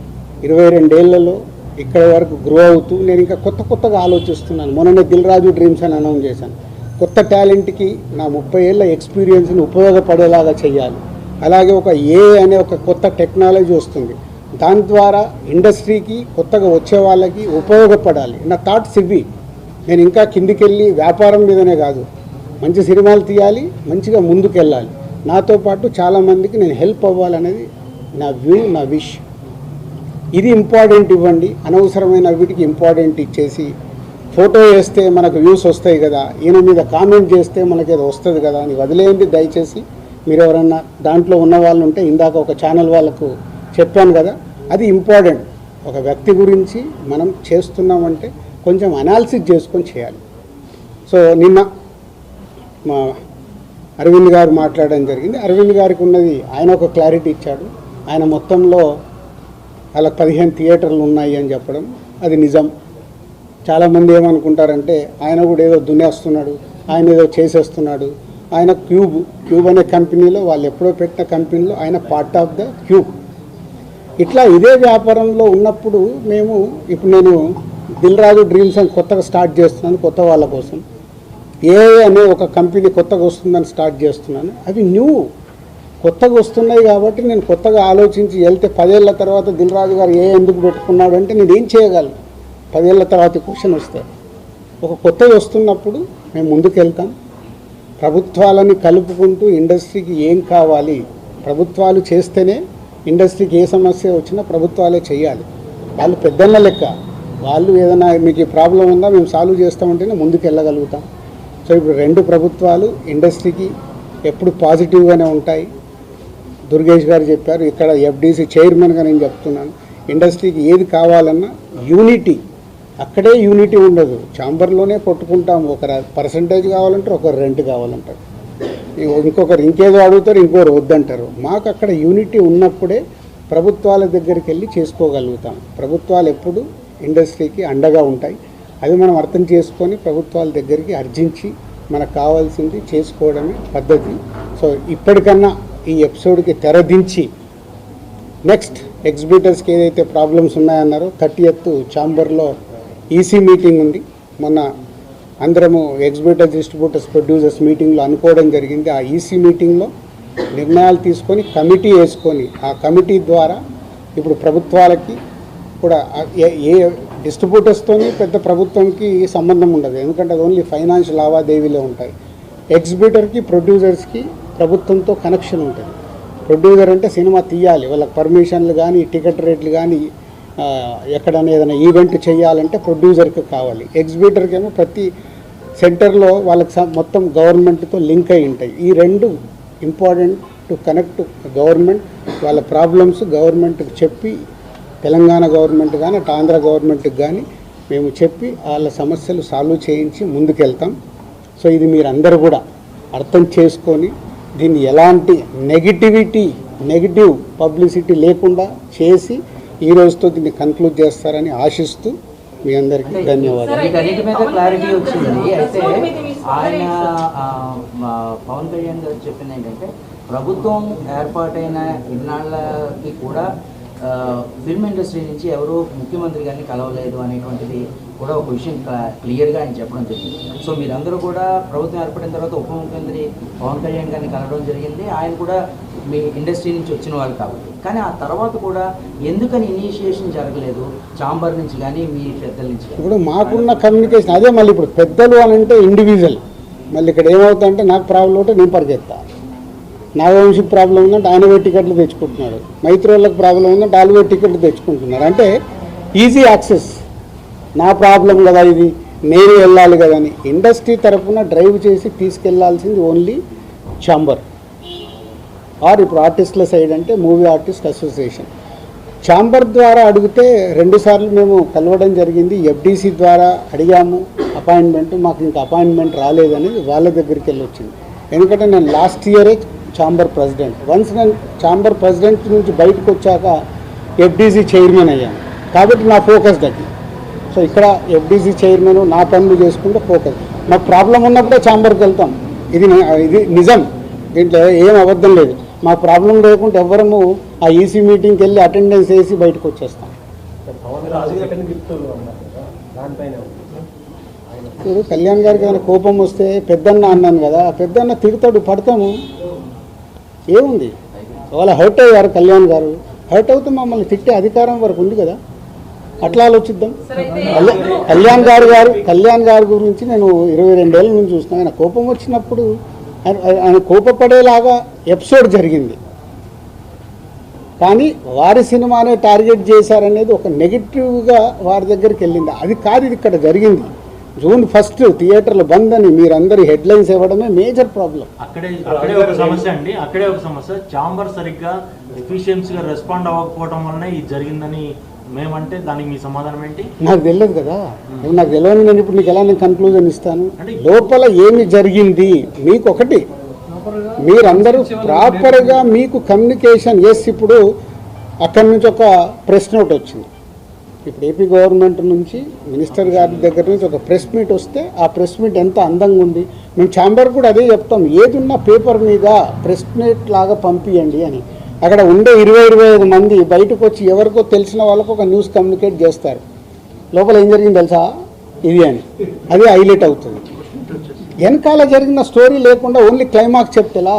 [SPEAKER 1] 22 ఏళ్లలో ఇక్కడ వరకు గ్రో అవుతూ నేను ఇంకా కొత్తగా ఆలోచిస్తున్నాను. మొన్ననే దిల్ రాజు డ్రీమ్స్ అని అనౌన్స్ చేశాను. కొత్త టాలెంట్కి నా 30 ఏళ్ళ ఎక్స్పీరియన్స్ని ఉపయోగపడేలాగా చేయాలి. అలాగే ఒక అనే ఒక కొత్త టెక్నాలజీ వస్తుంది, దాని ద్వారా ఇండస్ట్రీకి కొత్తగా వచ్చే వాళ్ళకి ఉపయోగపడాలి. నా థాట్స్ ఇవి. నేను ఇంకా కిందికి వెళ్ళి వ్యాపారం మీదనే కాదు, మంచి సినిమాలు తీయాలి, మంచిగా ముందుకెళ్ళాలి. నాతో పాటు చాలామందికి నేను హెల్ప్ అవ్వాలనేది నా వ్యూ, నా విష్. ఇది ఇంపార్టెంట్ ఇవ్వండి. అనవసరమైన వీటికి ఇంపార్టెంట్ ఇచ్చేసి ఫోటో వేస్తే మనకు వ్యూస్ వస్తాయి కదా, ఈయన మీద కామెంట్ చేస్తే మనకి ఏదో వస్తుంది కదా అని వదిలేయండి దయచేసి. మీరు ఎవరన్నా దాంట్లో ఉన్న వాళ్ళు ఉంటే, ఇందాక ఒక ఛానల్ వాళ్ళకు చెప్పాను కదా, అది ఇంపార్టెంట్. ఒక వ్యక్తి గురించి మనం చేస్తున్నామంటే కొంచెం అనాలిసిస్ చేసుకొని చేయాలి. సో నిన్న మా అరవింద్ గారు మాట్లాడడం జరిగింది. అరవింద్ గారికి ఉన్నది ఆయన ఒక క్లారిటీ ఇచ్చాడు. ఆయన మొత్తంలో అలా 15 థియేటర్లు ఉన్నాయి అని చెప్పడం అది నిజం. చాలామంది ఏమనుకుంటారంటే ఆయన కూడా ఏదో దున్నేస్తున్నాడు, ఆయన ఏదో చేసేస్తున్నాడు. ఆయన క్యూబ్ అనే కంపెనీలో, వాళ్ళు ఎప్పుడో పెట్టిన కంపెనీలో ఆయన పార్ట్ ఆఫ్ ద క్యూబ్. ఇట్లా ఇదే వ్యాపారంలో ఉన్నప్పుడు ఇప్పుడు నేను దిల్ రాజు డ్రీమ్స్ అని కొత్తగా స్టార్ట్ చేస్తున్నాను, కొత్త వాళ్ళ కోసం. అనే ఒక కంపెనీ కొత్తగా వస్తుందని స్టార్ట్ చేస్తున్నాను. అవి కొత్తగా వస్తున్నాయి కాబట్టి నేను కొత్తగా ఆలోచించి వెళ్తే 10 ఏళ్ళ తర్వాత దిల్ రాజు గారు ఎందుకు పెట్టుకున్నాడు అంటే నేను ఏం చేయగలను? 10 ఏళ్ళ తర్వాత క్వశ్చన్ వస్తాయి. ఒక కొత్తగా వస్తున్నప్పుడు మేము ముందుకు వెళ్తాం. ప్రభుత్వాలని కలుపుకుంటూ ఇండస్ట్రీకి ఏం కావాలి, ప్రభుత్వాలు చేస్తేనే ఇండస్ట్రీకి ఏ సమస్య వచ్చినా ప్రభుత్వాలే చేయాలి. వాళ్ళు పెద్దన్న లెక్క, వాళ్ళు ఏదైనా మీకు ఈ ప్రాబ్లం ఉందా మేము సాల్వ్ చేస్తామంటేనే ముందుకు వెళ్ళగలుగుతాం. సో ఇప్పుడు 2 ప్రభుత్వాలు ఇండస్ట్రీకి ఎప్పుడు పాజిటివ్గానే ఉంటాయి. దుర్గేష్ గారు చెప్పారు, ఇక్కడ ఎఫ్డీసీ చైర్మన్గా నేను చెప్తున్నాను, ఇండస్ట్రీకి ఏది కావాలన్నా యూనిటీ, అక్కడే యూనిటీ ఉండదు. ఛాంబర్లోనే కొట్టుకుంటాం. ఒకరు పర్సంటేజ్ కావాలంటారు, ఒకరు రెంట్ కావాలంటారు, ఇంకొకరు ఇంకేదో అడుగుతారు, ఇంకొకరు వద్దంటారు. మాకు అక్కడ యూనిటీ ఉన్నప్పుడే ప్రభుత్వాల దగ్గరికి వెళ్ళి చేసుకోగలుగుతాం. ప్రభుత్వాలు ఎప్పుడు ఇండస్ట్రీకి అండగా ఉంటాయి. అది మనం అర్థం చేసుకొని ప్రభుత్వాల దగ్గరికి అర్జించి మనకు కావాల్సింది చేసుకోవడమే పద్ధతి. సో ఇప్పటికన్నా ఈ ఎపిసోడ్కి తెరదించి నెక్స్ట్ ఎగ్జిబిటర్స్కి ఏదైతే ప్రాబ్లమ్స్ ఉన్నాయన్నారో 30th ఛాంబర్లో ఈసీ మీటింగ్ ఉంది. మొన్న అందరము ఎగ్జిబిటర్స్, డిస్ట్రిబ్యూటర్స్, ప్రొడ్యూసర్స్ మీటింగ్లో అనుకోవడం జరిగింది. ఆ ఈసీ మీటింగ్లో నిర్ణయాలు తీసుకొని కమిటీ వేసుకొని, ఆ కమిటీ ద్వారా ఇప్పుడు ప్రభుత్వాలకి కూడా ఏ డిస్ట్రిబ్యూటర్స్తోని పెద్ద ప్రభుత్వంకి సంబంధం ఉండదు, ఎందుకంటే అది ఓన్లీ ఫైనాన్స్ లావాదేవీలో ఉంటాయి. ఎగ్జిబిటర్కి, ప్రొడ్యూసర్స్కి ప్రభుత్వంతో కనెక్షన్ ఉంటుంది. ప్రొడ్యూసర్ అంటే సినిమా తీయాలి, వాళ్ళకి పర్మిషన్లు కానీ, టికెట్ రేట్లు కానీ, ఎక్కడైనా ఏదైనా ఈవెంట్ చేయాలంటే ప్రొడ్యూసర్కి కావాలి. ఎగ్జిబిటర్కి ఏమో ప్రతి సెంటర్లో వాళ్ళకి మొత్తం గవర్నమెంట్తో లింక్ అయి ఉంటాయి. ఈ 2 ఇంపార్టెంట్ టు కనెక్ట్ గవర్నమెంట్. వాళ్ళ ప్రాబ్లమ్స్ గవర్నమెంట్కి చెప్పి, తెలంగాణ గవర్నమెంట్ కానీ అటు ఆంధ్ర గవర్నమెంట్కి కానీ మేము చెప్పి వాళ్ళ సమస్యలు సాల్వ్ చేయించి ముందుకెళ్తాం. సో ఇది మీరందరూ కూడా అర్థం చేసుకొని దీన్ని ఎలాంటి నెగిటివ్ పబ్లిసిటీ లేకుండా చేసి ఈ రోజుతో దీన్ని కన్క్లూడ్ చేస్తారని ఆశిస్తూ మీ అందరికీ ధన్యవాదాలు.
[SPEAKER 2] వీటన్నిటి మీద క్లారిటీ వచ్చింది. అయితే ఆయన పవన్ కళ్యాణ్ గారు చెప్పింది ఏంటంటే, ప్రభుత్వం ఏర్పాటైన ఇన్నాళ్ళకి కూడా ఫిల్మ్ ఇండస్ట్రీ నుంచి ఎవరో ముఖ్యమంత్రి గారిని కలవలేదు అనేటువంటిది కూడా ఒక విషయం క్లియర్గా ఆయన చెప్పడం జరిగింది. సో మీరందరూ కూడా ప్రభుత్వం ఏర్పడిన తర్వాత ఉప ముఖ్యమంత్రి పవన్ కళ్యాణ్ గారిని కలవడం జరిగింది. ఆయన కూడా మీ ఇండస్ట్రీ నుంచి వచ్చిన వాళ్ళు కాబట్టి, కానీ ఆ తర్వాత కూడా ఎందుకని ఇనిషియేషన్ జరగలేదు ఛాంబర్ నుంచి కానీ మీ పెద్దల నుంచి?
[SPEAKER 1] ఇప్పుడు మాకున్న కమ్యూనికేషన్ అదే. మళ్ళీ ఇప్పుడు పెద్దలు అని అంటే ఇండివిజువల్. మళ్ళీ ఇక్కడ ఏమవుతుందంటే నాకు ప్రాబ్లం ఉంటే నేను పరిగెత్తా, నాగవంశీకి ప్రాబ్లం ఉందంటే ఆయన పోయి టికెట్లు తెచ్చుకుంటున్నాడు, మైత్రులకు ప్రాబ్లం ఉందంటే వాళ్ళు పోయి టికెట్లు తెచ్చుకుంటున్నారు. అంటే ఈజీ యాక్సెస్. నా ప్రాబ్లం కదా ఇది, నేను వెళ్ళాలి కదా అని ఇండస్ట్రీ తరఫున డ్రైవ్ చేసి తీసుకెళ్లాల్సింది ఓన్లీ ఛాంబర్. ఆర్ ఇప్పుడు ఆర్టిస్టుల సైడ్ అంటే మూవీ ఆర్టిస్ట్ అసోసియేషన్. ఛాంబర్ ద్వారా అడిగితే 2 సార్లు మేము కలవడం జరిగింది. ఎఫ్డీసీ ద్వారా అడిగాము అపాయింట్మెంట్, మాకు ఇంకా అపాయింట్మెంట్ రాలేదని వాళ్ళ దగ్గరికి వెళ్ళి వచ్చింది. ఎందుకంటే నేను లాస్ట్ ఇయరే ఛాంబర్ ప్రెసిడెంట్. వన్స్ నేను ఛాంబర్ ప్రెసిడెంట్ నుంచి బయటకు వచ్చాక ఎఫ్డీసీ చైర్మన్ అయ్యాను, కాబట్టి నా ఫోకస్ దగ్గర. సో ఇక్కడ ఎఫ్డీసీ చైర్మన్ నా పనులు చేసుకుంటే ఫోకస్. మాకు ప్రాబ్లం ఉన్నప్పుడే ఛాంబర్కి వెళ్తాం. ఇది నిజం, దీంట్లో ఏం అబద్ధం లేదు. మా ప్రాబ్లం లేకుంటే ఎవ్వరము ఆ ఈసీ మీటింగ్కి వెళ్ళి అటెండెన్స్ వేసి బయటకు వచ్చేస్తాం. ఇప్పుడు కళ్యాణ్ గారికి ఏమైనా కోపం వస్తే పెద్దన్న అన్నాను కదా, పెద్దన్న తిడతాడు, పడతాము, ఏముంది. వాళ్ళ హర్ట్ అయ్యారు కళ్యాణ్ గారు, హర్ట్ అవుతే మమ్మల్ని తిట్టే అధికారం వరకు ఉంది కదా, అట్లా ఆలోచిద్దాం. కళ్యాణ్ గారి గురించి నేను 22 ఏళ్ళ నుంచి చూస్తున్నాను. ఆయన కోపం వచ్చినప్పుడు ఆయన కోపపడేలాగా ఎపిసోడ్ జరిగింది, కానీ వారి సినిమానే టార్గెట్ చేశారనేది ఒక నెగిటివ్గా వారి దగ్గరికి వెళ్ళింది. అది కాదు, ఇది ఇక్కడ జరిగింది. June 1 థియేటర్లు బంద్ అని మీరందరి హెడ్లైన్స్ ఇవ్వడమే మేజర్ ప్రాబ్లం.
[SPEAKER 3] అక్కడే ఒక సమస్య అండి, అక్కడే ఒక సమస్య. ఛాంబర్ సరిగ్గా ఎఫిషియన్సీగా రెస్పాండ్ అవ్వకపోవడం వల్లనే ఇది జరిగిందని మేమంటే దానికి మీ సమాధానం ఏంటి?
[SPEAKER 1] నాకు తెలియదు కదా, నాకు తెలియని నేను ఇప్పుడు నీకు ఎలా నేను కన్క్లూజన్ ఇస్తాను? లోపల ఏమి జరిగింది మీకు ఒకటి, మీరందరూ ప్రాపర్గా మీకు కమ్యూనికేషన్. ఇప్పుడు అక్కడి నుంచి ఒక ప్రెస్ నోట్ వచ్చింది, ఇప్పుడు ఏపీ గవర్నమెంట్ నుంచి మినిస్టర్ గారి దగ్గర నుంచి ఒక ప్రెస్ మీట్ వస్తే ఆ ప్రెస్ మీట్ ఎంత అందంగా ఉంది. మేము ఛాంబర్ కూడా అదే చెప్తాం, ఏదున్నా పేపర్ మీద ప్రెస్ మీట్ లాగా పంపియండి అని. అక్కడ ఉండే 20-25 మంది బయటకు వచ్చి ఎవరికో తెలిసిన వాళ్ళకు ఒక న్యూస్ కమ్యూనికేట్ చేస్తారు, లోపల ఏం జరిగింది తెలుసా ఇది అని, అది హైలైట్ అవుతుంది. వెనకాల జరిగిన స్టోరీ లేకుండా ఓన్లీ క్లైమాక్స్ చెప్తేలా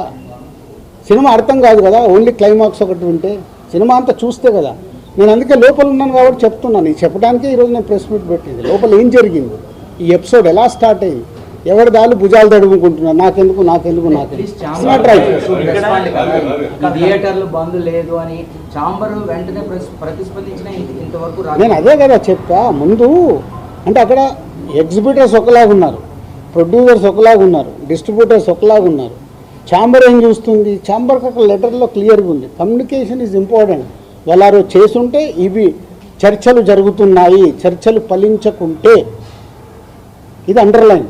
[SPEAKER 1] సినిమా అర్థం కాదు కదా. ఓన్లీ క్లైమాక్స్ ఒకటి ఉంటే సినిమా అంతా చూస్తే కదా. నేను అందుకే లోపల ఉన్నాను కాబట్టి చెప్తున్నాను. ఇది చెప్పడానికే ఈరోజు నేను ప్రెస్ మీట్ పెట్టింది. లోపల ఏం జరిగింది, ఈ ఎపిసోడ్ ఎలా స్టార్ట్ అయింది, ఎవరి దాళ్ళు భుజాలు తడుముకుంటున్నారు, నాకెందుకు.
[SPEAKER 2] థియేటర్లు బంద్ లేదు అని ఛాంబర్ వెంటనే ప్రతిస్పందించిన ఇంతవరకు
[SPEAKER 1] నేను అదే కదా చెప్పా ముందు. అంటే అక్కడ ఎగ్జిబిటర్స్ ఒకలాగా ఉన్నారు, ప్రొడ్యూసర్స్ ఒకలాగా ఉన్నారు, డిస్ట్రిబ్యూటర్స్ ఒకలాగా ఉన్నారు. ఛాంబర్ ఏం చూస్తుంది, ఛాంబర్కి అక్కడ లెటర్లో క్లియర్గా ఉంది, కమ్యూనికేషన్ ఈజ్ ఇంపార్టెంట్. వాళ్ళు చేసుంటే ఇవి చర్చలు జరుగుతున్నాయి, చర్చలు ఫలించకుంటే, ఇది అండర్లైన్,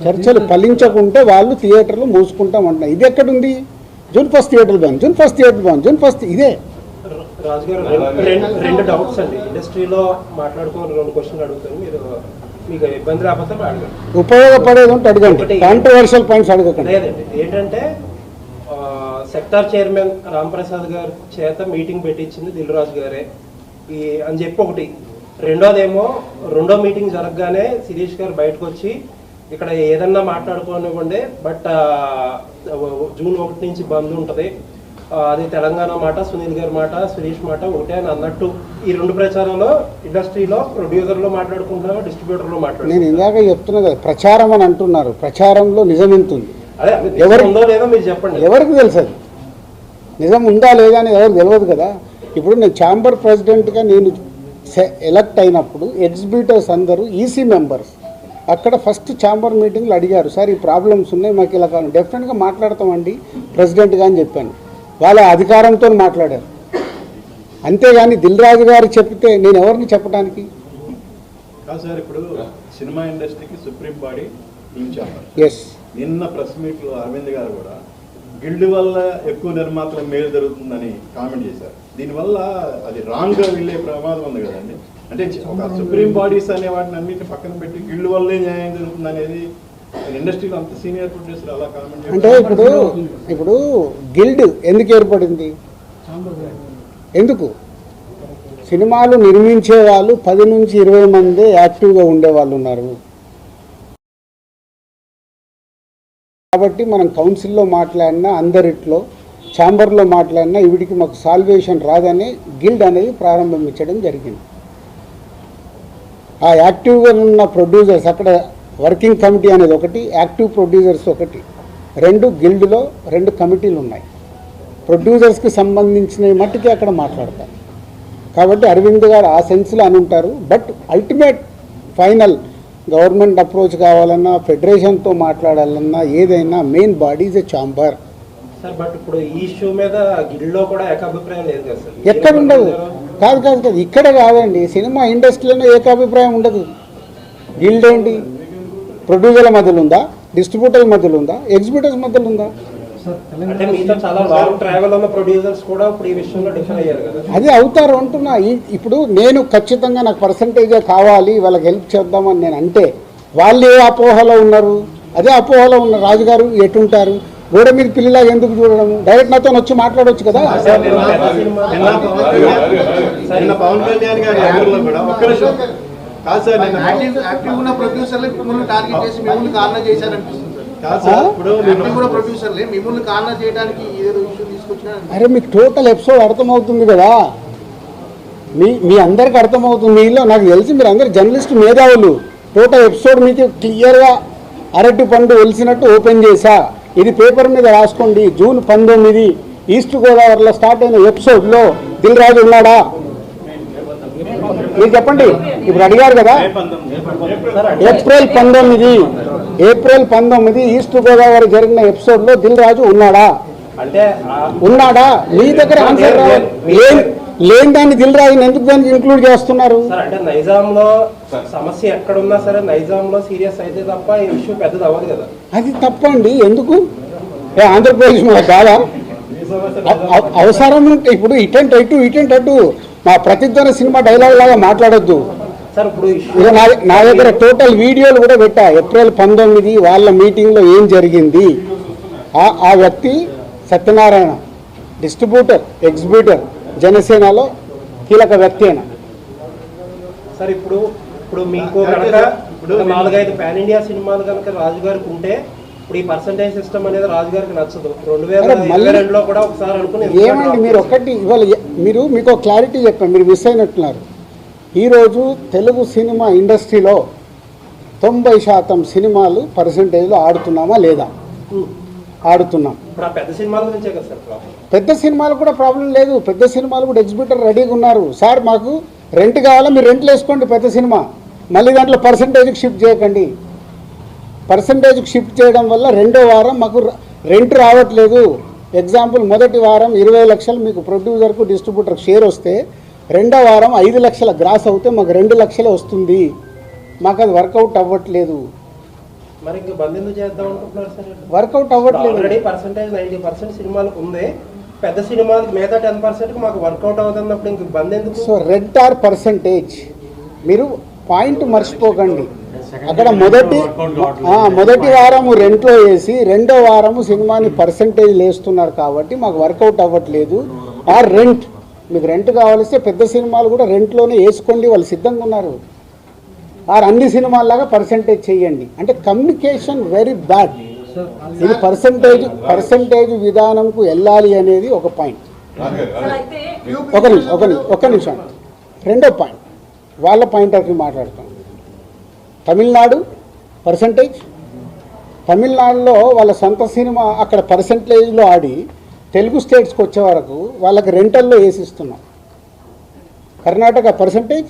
[SPEAKER 1] చర్చలు ఫలించకుంటే వాళ్ళు థియేటర్లు మూసుకుంటామంటున్నారు. ఇది ఎక్కడుంది? June 1 థియేటర్లు బంద్, June 1 ఇదే.
[SPEAKER 4] రాజుగారు రెండు డౌట్స్ అండి. ఇండస్ట్రీలో మాట్లాడుకోవాలి, 2 క్వశ్చన్లు అడుగుతాను, మీరు మీకు ఇబ్బంది రాకపోతే అడగండి.
[SPEAKER 1] ఉపయోగపడేది ఉంటే అడగండి, కాంట్రవర్షియల్ పాయింట్స్ అడగకండి.
[SPEAKER 4] లేదండి, ఏంటంటే సెక్టార్ చైర్మన్ రాంప్రసాద్ గారి చేత మీటింగ్ పెట్టించింది దిల్ రాజు గారే అని చెప్పి ఒకటి. రెండోదేమో రెండో మీటింగ్ జరగగానే శిరీష్ గారు బయటకు వచ్చి ఇక్కడ ఏదన్నా మాట్లాడుకోనివ్వండి, బట్ June 1 నుంచి బంద్ ఉంటుంది, అది తెలంగాణ మాట, సునీల్ గారి మాట, సురేష్ మాట ఒకటే అని అన్నట్టు ఈ 2 ప్రచారంలో ఇండస్ట్రీలో ప్రొడ్యూసర్లో మాట్లాడుకుంటున్నారు, డిస్ట్రిబ్యూటర్లో మాట్లాడుతున్నారు.
[SPEAKER 1] నేను ఇందాక చెప్తున్నా కదా, ప్రచారం అని అంటున్నారు, ప్రచారంలో నిజం ఎంత ఉంది,
[SPEAKER 4] ఉందో లేదో మీరు చెప్పండి.
[SPEAKER 1] ఎవరికి తెలుసు అది నిజం ఉందా లేదా అని ఎవరికి తెలియదు కదా. ఇప్పుడు నేను ఛాంబర్ ప్రెసిడెంట్గా నేను ఎలక్ట్ అయినప్పుడు ఎగ్జిబిటర్స్ అందరూ ఈసీ మెంబర్స్ అక్కడ ఫస్ట్ ఛాంబర్ మీటింగ్లో అడిగారు, సార్ ఈ ప్రాబ్లమ్స్ ఉన్నాయి మాకు ఇలా కావాలి, డెఫినెట్గా మాట్లాడతామండి ప్రెసిడెంట్గా అని చెప్పాను. వాళ్ళ అధికారంతో మాట్లాడారు, అంతేగాని దిల్ రాజు గారు చెప్తే నేను ఎవరిని చెప్పడానికి
[SPEAKER 5] కాదు సార్. ఇప్పుడు సినిమా ఇండస్ట్రీకి సుప్రీం బాడీ ఛాంబర్.
[SPEAKER 1] ఎస్,
[SPEAKER 5] నిన్న ప్రెస్ మీట్లో అరవింద్ గారు కూడా గిల్డ్ వల్ల ఎక్కువ నిర్మాతల మేలు జరుగుతుందని కామెంట్ చేశారు. దీనివల్ల అది రాంగ్గా వెళ్ళే ప్రమాదం ఉంది కదండి. అంటే ఒక సుప్రీం బాడీస్ అనే వాటిని అన్నింటిని పక్కన పెట్టి గిల్డ్ వల్లే న్యాయం జరుగుతుంది అనేది ఇండస్ట్రీలో అంత సీనియర్ ప్రొడ్యూసర్ అలా కామెంట్
[SPEAKER 1] అంటే ఇప్పుడు గిల్డ్ ఎందుకు ఏర్పడింది, ఎందుకు? సినిమాలు నిర్మించే వాళ్ళు 10 నుంచి 20 మంది యాక్టివ్గా ఉండేవాళ్ళు ఉన్నారు కాబట్టి మనం కౌన్సిల్లో మాట్లాడినా, అందరిట్లో ఛాంబర్లో మాట్లాడినా వీటికి మాకు సాల్వేషన్ రాదని గిల్డ్ అనేది ప్రారంభించడం జరిగింది. ఆ యాక్టివ్గా ఉన్న ప్రొడ్యూసర్స్, అక్కడ వర్కింగ్ కమిటీ అనేది ఒకటి, యాక్టివ్ ప్రొడ్యూసర్స్ ఒకటి, 2 గిల్డ్లో 2 కమిటీలు ఉన్నాయి. ప్రొడ్యూసర్స్కి సంబంధించిన మట్టుకే అక్కడ మాట్లాడతారు. కాబట్టి అరవింద్ గారు ఆ సెన్స్లో అని ఉంటారు. But ultimate final government approach కావాలన్నా, ఫెడరేషన్తో మాట్లాడాలన్నా, ఏదైనా main body is a chamber.
[SPEAKER 4] Sir but ఇప్పుడు ఈ ఇష్యూ మీద గిల్డ్లో కూడా ఏకాభిప్రాయం లేదు కదా సార్?
[SPEAKER 1] ఎక్కడ ఉండదు, కాదు ఇక్కడ కాదండి, సినిమా ఇండస్ట్రీలోనే ఏకాభిప్రాయం ఉండదు. గిల్డ్ ఏంటి, ప్రొడ్యూసర్ల మధ్యలో ఉందా, డిస్ట్రిబ్యూటర్ల మధ్యలో ఉందా, ఎగ్జిబిటర్స్ మధ్యలో ఉందా?
[SPEAKER 4] అంటే మీతో చాలా లాంగ్ ట్రావెల్ ఉన్న ప్రొడ్యూసర్స్ కూడా ఇప్పుడు ఈ విషయంలో డిఫర్ అయ్యారు కదా.
[SPEAKER 1] అది అవుతారు అంటున్నా. ఇప్పుడు నేను ఖచ్చితంగా నాకు పర్సంటేజే కావాలి, వాళ్ళకి హెల్ప్ చేద్దామని నేను అంటే వాళ్ళు ఏ అపోహలో ఉన్నారు, అదే అపోహలో ఉన్న రాజుగారు ఎటుంటారు, గోడ మీద పిల్లలాగా ఎందుకు చూడడము, డైరెక్ట్ నాతో వచ్చి మాట్లాడవచ్చు కదా.
[SPEAKER 5] నిన్న పవన్ కళ్యాణ్ గారి యాంకర్లో కూడా ఒక్క నిమిషం కాదు సార్, నిన్న
[SPEAKER 6] యాక్టివ్ ఉన్న ప్రొడ్యూసర్లే మిమ్మల్ని టార్గెట్ చేసి మిమ్మల్ని కార్నర్ చేశారనిపిస్తుంది సార్.
[SPEAKER 5] కాదు సార్, ఇప్పుడు
[SPEAKER 6] యాక్టివ్ ఉన్న ప్రొడ్యూసర్లే మిమ్మల్ని కార్నర్ చేయడానికి ఏదో ఇష్యూ తీసుకొచ్చినా.
[SPEAKER 1] అరే మీకు టోటల్ ఎపిసోడ్ అర్థమవుతుంది కదా, మీ అందరికి అర్థమవుతుంది. మీలో నాకు తెలిసి మీరు అందరు జర్నలిస్ట్ మేధావులు. టోటల్ ఎపిసోడ్ మీకు క్లియర్గా అరటి పండు వెలిసినట్టు ఓపెన్ చేశా. ఇది పేపర్ మీద రాసుకోండి. జూన్ 19 ఈస్ట్ గోదావరిలో స్టార్ట్ అయిన ఎపిసోడ్లో దిల్ రాజు ఉన్నాడా? మీరు చెప్పండి. ఇప్పుడు అడిగారు కదా, ఏప్రిల్ 19 ఈస్ట్ గోదావరి జరిగిన ఎపిసోడ్లో దిల్ రాజు ఉన్నాడా?
[SPEAKER 4] అంటే
[SPEAKER 1] ఉన్నాడా? మీ దగ్గర ఆన్సర్ లేని దాన్ని దిల్ రాజుని ఎందుకు దానికి ఇంక్లూడ్ చేస్తున్నారు?
[SPEAKER 4] సార్ అంటే నైజాంలో సమస్య ఎక్కడున్నా సరే నైజాంలో సీరియస్ అయితే తప్ప ఈ ఇష్యూ పెద్దది అవ్వదు కదా.
[SPEAKER 1] అది తప్పండి. ఎందుకు ఆంధ్రప్రదేశ్ మన కాదా? అవసరం ఉంటే ఇప్పుడు ఇటెంట్ అటు మా ప్రతిధ్వని సినిమా డైలాగ్ లాగా మాట్లాడొద్దు
[SPEAKER 4] సార్. ఇప్పుడు
[SPEAKER 1] ఇక నా దగ్గర టోటల్ వీడియోలు కూడా పెట్టా. ఏప్రిల్ 19 వాళ్ళ మీటింగ్లో ఏం జరిగింది. ఆ వ్యక్తి సత్యనారాయణ డిస్ట్రిబ్యూటర్ ఎగ్జిబ్యూటర్ జనసేనలో కీలక వ్యక్తి అయినా.
[SPEAKER 4] సార్ ఇప్పుడు మీకు కనుక ఇప్పుడు 4-5 పాన్ ఇండియా సినిమాలు కనుక రాజుగారికి ఉంటే ఇప్పుడు ఈ పర్సంటేజ్ సిస్టమ్ అనేది రాజుగారికి నచ్చదు. 2022లో కూడా ఒకసారి అనుకుని
[SPEAKER 1] ఏమండి మీరు ఒకటి ఇవాళ మీకు క్లారిటీ చెప్పాను, మీరు మిస్ అయినట్టున్నారు. ఈరోజు తెలుగు సినిమా ఇండస్ట్రీలో 90% సినిమాలు పర్సంటేజ్లో ఆడుతున్నామా లేదా? ఆడుతున్నాం.
[SPEAKER 4] ఇప్పుడు ఆ పెద్ద సినిమాల గురించే కదా సార్ ప్రాబ్లం.
[SPEAKER 1] పెద్ద సినిమాలు కూడా ప్రాబ్లం లేదు. పెద్ద సినిమాలు కూడా ఎగ్జిబ్యూటర్ రెడీగా ఉన్నారు. సార్ మాకు రెంట్ కావాలా, మీరు రెంట్లు వేసుకోండి పెద్ద సినిమా, మళ్ళీ దాంట్లో పర్సంటేజ్కి షిఫ్ట్ చేయకండి. పర్సంటేజ్కి షిఫ్ట్ చేయడం వల్ల రెండో వారం మాకు రెంట్ రావట్లేదు. ఎగ్జాంపుల్, మొదటి వారం 20 లక్షలు మీకు ప్రొడ్యూసర్కు డిస్ట్రిబ్యూటర్కి షేర్ వస్తే రెండో వారం 5 లక్షల గ్రాస్ అవుతే మాకు 2 లక్షలే వస్తుంది. మాకు అది వర్కౌట్ అవ్వట్లేదు.
[SPEAKER 4] మరి ఇంకా బంద్ ఎందుకు చేద్దాం అనుకుంటున్నారు సార్?
[SPEAKER 1] వర్కౌట్ అవ్వట్లేదు.
[SPEAKER 4] ఆల్రెడీ పర్సంటేజ్ 90% సినిమాలకు ఉంది. పెద్ద సినిమాలకు మిగతా 10% మాకు వర్కౌట్ అవుతున్నప్పుడు ఇంక బంద్ ఎందుకు?
[SPEAKER 1] సో రెంట్ ఆర్ పర్సంటేజ్, మీరు పాయింట్ మర్చిపోకండి. అక్కడ మొదటి వారము రెంట్లో వేసి రెండో వారము సినిమాని పర్సంటేజ్ వేస్తున్నారు కాబట్టి మాకు వర్కౌట్ అవ్వట్లేదు. ఆర్ రెంట్, మీకు రెంట్ కావాలిస్తే పెద్ద సినిమాలు కూడా రెంట్లోనే వేసుకోండి, వాళ్ళు సిద్ధంగా ఉన్నారు. ఆర్ అన్ని సినిమాల్లాగా పర్సంటేజ్ చేయండి. అంటే కమ్యూనికేషన్ వెరీ బ్యాడ్. ఇది పర్సంటేజ్ విధానంకు వెళ్ళాలి అనేది ఒక పాయింట్. ఒక నిమిషం. రెండో పాయింట్, వాళ్ళ పాయింట్ ఆఫ్ వ్యూ మాట్లాడతాం. తమిళనాడు పర్సంటేజ్, తమిళనాడులో వాళ్ళ సొంత సినిమా అక్కడ పర్సంటేజ్లో ఆడి తెలుగు స్టేట్స్కి వచ్చే వరకు వాళ్ళకి రెంటల్లో వేసిస్తున్నాం. కర్ణాటక పర్సంటేజ్,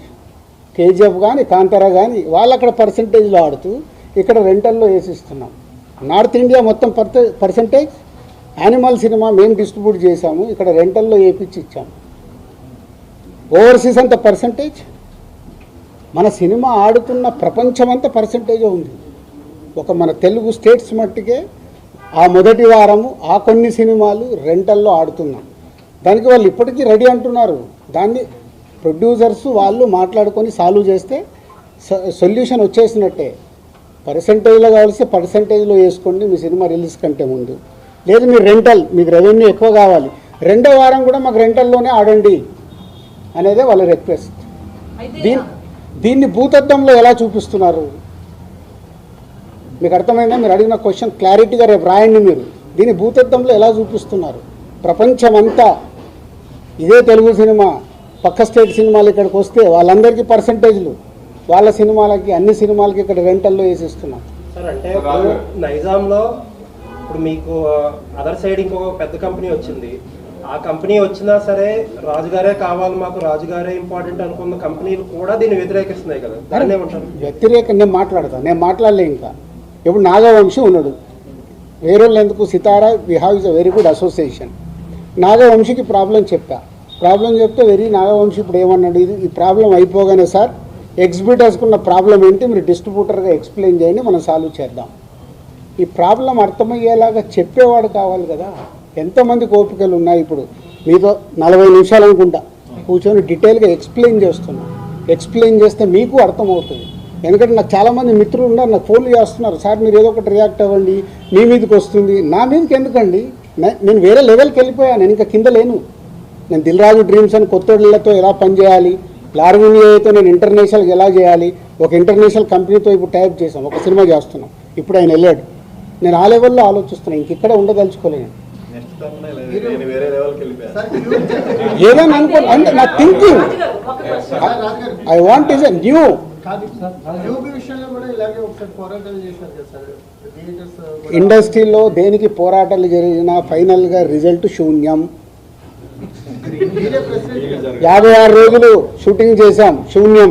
[SPEAKER 1] కేజీఎఫ్ కానీ కాంతారా కానీ వాళ్ళు అక్కడ పర్సంటేజ్లో ఆడుతూ ఇక్కడ రెంటల్లో వేసిస్తున్నాం. నార్త్ ఇండియా మొత్తం పర్సంటేజ్, యానిమల్ సినిమా మేము డిస్ట్రిబ్యూట్ చేశాము, ఇక్కడ రెంటల్లో వేపించి ఇచ్చాము. ఓవర్సీస్ అంతా పర్సంటేజ్. మన సినిమా ఆడుతున్న ప్రపంచమంతా పర్సంటేజే ఉంది. ఒక మన తెలుగు స్టేట్స్ మట్టికే ఆ మొదటి వారము ఆ కొన్ని సినిమాలు రెంటల్లో ఆడుతున్నాం. దానికి వాళ్ళు ఇప్పటికీ రెడీ అంటున్నారు. దాన్ని ప్రొడ్యూసర్స్ వాళ్ళు మాట్లాడుకొని సాల్వ్ చేస్తే సొల్యూషన్ వచ్చేసినట్టే. పర్సంటేజ్లో కావాల్సి పర్సంటేజ్లో వేసుకోండి మీ సినిమా రిలీజ్ కంటే ముందు. లేదు మీరు రెంటల్, మీకు రెవెన్యూ ఎక్కువ కావాలి, రెండో వారం కూడా మాకు రెంటల్లోనే ఆడండి అనేదే వాళ్ళ రిక్వెస్ట్. దీన్ని భూతత్వంలో ఎలా చూపిస్తున్నారు మీకు అర్థమైందా? మీరు అడిగిన క్వశ్చన్ క్లారిటీగా రేపు రాయండి. మీరు దీన్ని భూతత్వంలో ఎలా చూపిస్తున్నారు? ప్రపంచమంతా ఇదే తెలుగు సినిమా, పక్క స్టేట్ సినిమాలు ఇక్కడికి వస్తే వాళ్ళందరికీ పర్సంటేజ్లు, వాళ్ళ సినిమాలకి అన్ని సినిమాలకి ఇక్కడ రెంటల్లో వేసిస్తున్నాం.
[SPEAKER 4] సార్ అంటే ఇప్పుడు నైజాంలో ఇప్పుడు మీకు అదర్ సైడ్ ఇంకొక పెద్ద కంపెనీ వచ్చింది. ఆ కంపెనీ వచ్చినా సరే రాజుగారే కావాలి, మాకు రాజుగారే ఇంపార్టెంట్ అనుకున్న కంపెనీలు కూడా దీన్ని వ్యతిరేకిస్తున్నాయి కదా, దాన్ని ఏమంటారు?
[SPEAKER 1] వ్యతిరేకం నేను మాట్లాడలే. ఇంకా ఇప్పుడు నాగవంశీ ఉన్నాడు, వేరే వాళ్ళు ఎందుకు, Sitara we have is a very good association. నాగవంశీకి ప్రాబ్లం చెప్తే నాగవంశీ ఇప్పుడు ఏమన్నాడు, ఈ ప్రాబ్లం అయిపోగానే సార్ ఎగ్జిబ్యూటర్స్కున్న ప్రాబ్లం ఏంటి మీరు డిస్ట్రిబ్యూటర్గా ఎక్స్ప్లెయిన్ చేయండి, మనం సాల్వ్ చేద్దాం. ఈ ప్రాబ్లం అర్థమయ్యేలాగా చెప్పేవాడు కావాలి కదా. ఎంతమంది ఓపికలు ఉన్నాయి? ఇప్పుడు మీతో 40 నిమిషాలు అనుకుంటా కూర్చొని డీటెయిల్గా ఎక్స్ప్లెయిన్ చేస్తే మీకు అర్థమవుతుంది. ఎందుకంటే నాకు చాలామంది మిత్రులు ఉన్నారు, నాకు ఫోన్లు చేస్తున్నారు, సార్ మీరు ఏదో ఒకటి రియాక్ట్ అవ్వండి, మీ మీదకి వస్తుంది. నా మీదకి ఎందుకండి? నేను వేరే లెవెల్కి వెళ్ళిపోయాను, నేను ఇంకా కింద లేను. నేను దిల్ రాజు డ్రీమ్స్ అని కొత్తోళ్ళతో ఎలా పనిచేయాలి, లార్వినియోతో నేను ఇంటర్నేషనల్కి ఎలా చేయాలి, ఒక ఇంటర్నేషనల్ కంపెనీతో ఇప్పుడు టైప్ చేసాం, ఒక సినిమా చేస్తున్నాం, ఇప్పుడు ఆయన వెళ్ళాడు. నేను ఆ లెవెల్లో ఆలోచిస్తున్నాను, ఇంకెక్కడ ఉండదలుచుకోలేను.
[SPEAKER 5] నెక్స్ట్ తప్పనే లేదు, నేను వేరే లెవెల్కి వెళ్ళిపోయాను.
[SPEAKER 6] సార్, క్యూబ్
[SPEAKER 1] ఏదైనా అనుకో అంటే నా thinking I want is a new.
[SPEAKER 6] Cube విషయంలో కూడా ఇలాగే ఒకసారి పోరాటాలు చేశారు కదా సార్ థియేటర్స్
[SPEAKER 1] ఇండస్ట్రీలో దేనికి పోరాటాలు జరిగినా ఫైనల్గా రిజల్ట్ శూన్యం.
[SPEAKER 6] మీరే ప్రెసిడెంట్
[SPEAKER 1] 56 రోజులు షూటింగ్ చేశాం, శూన్యం.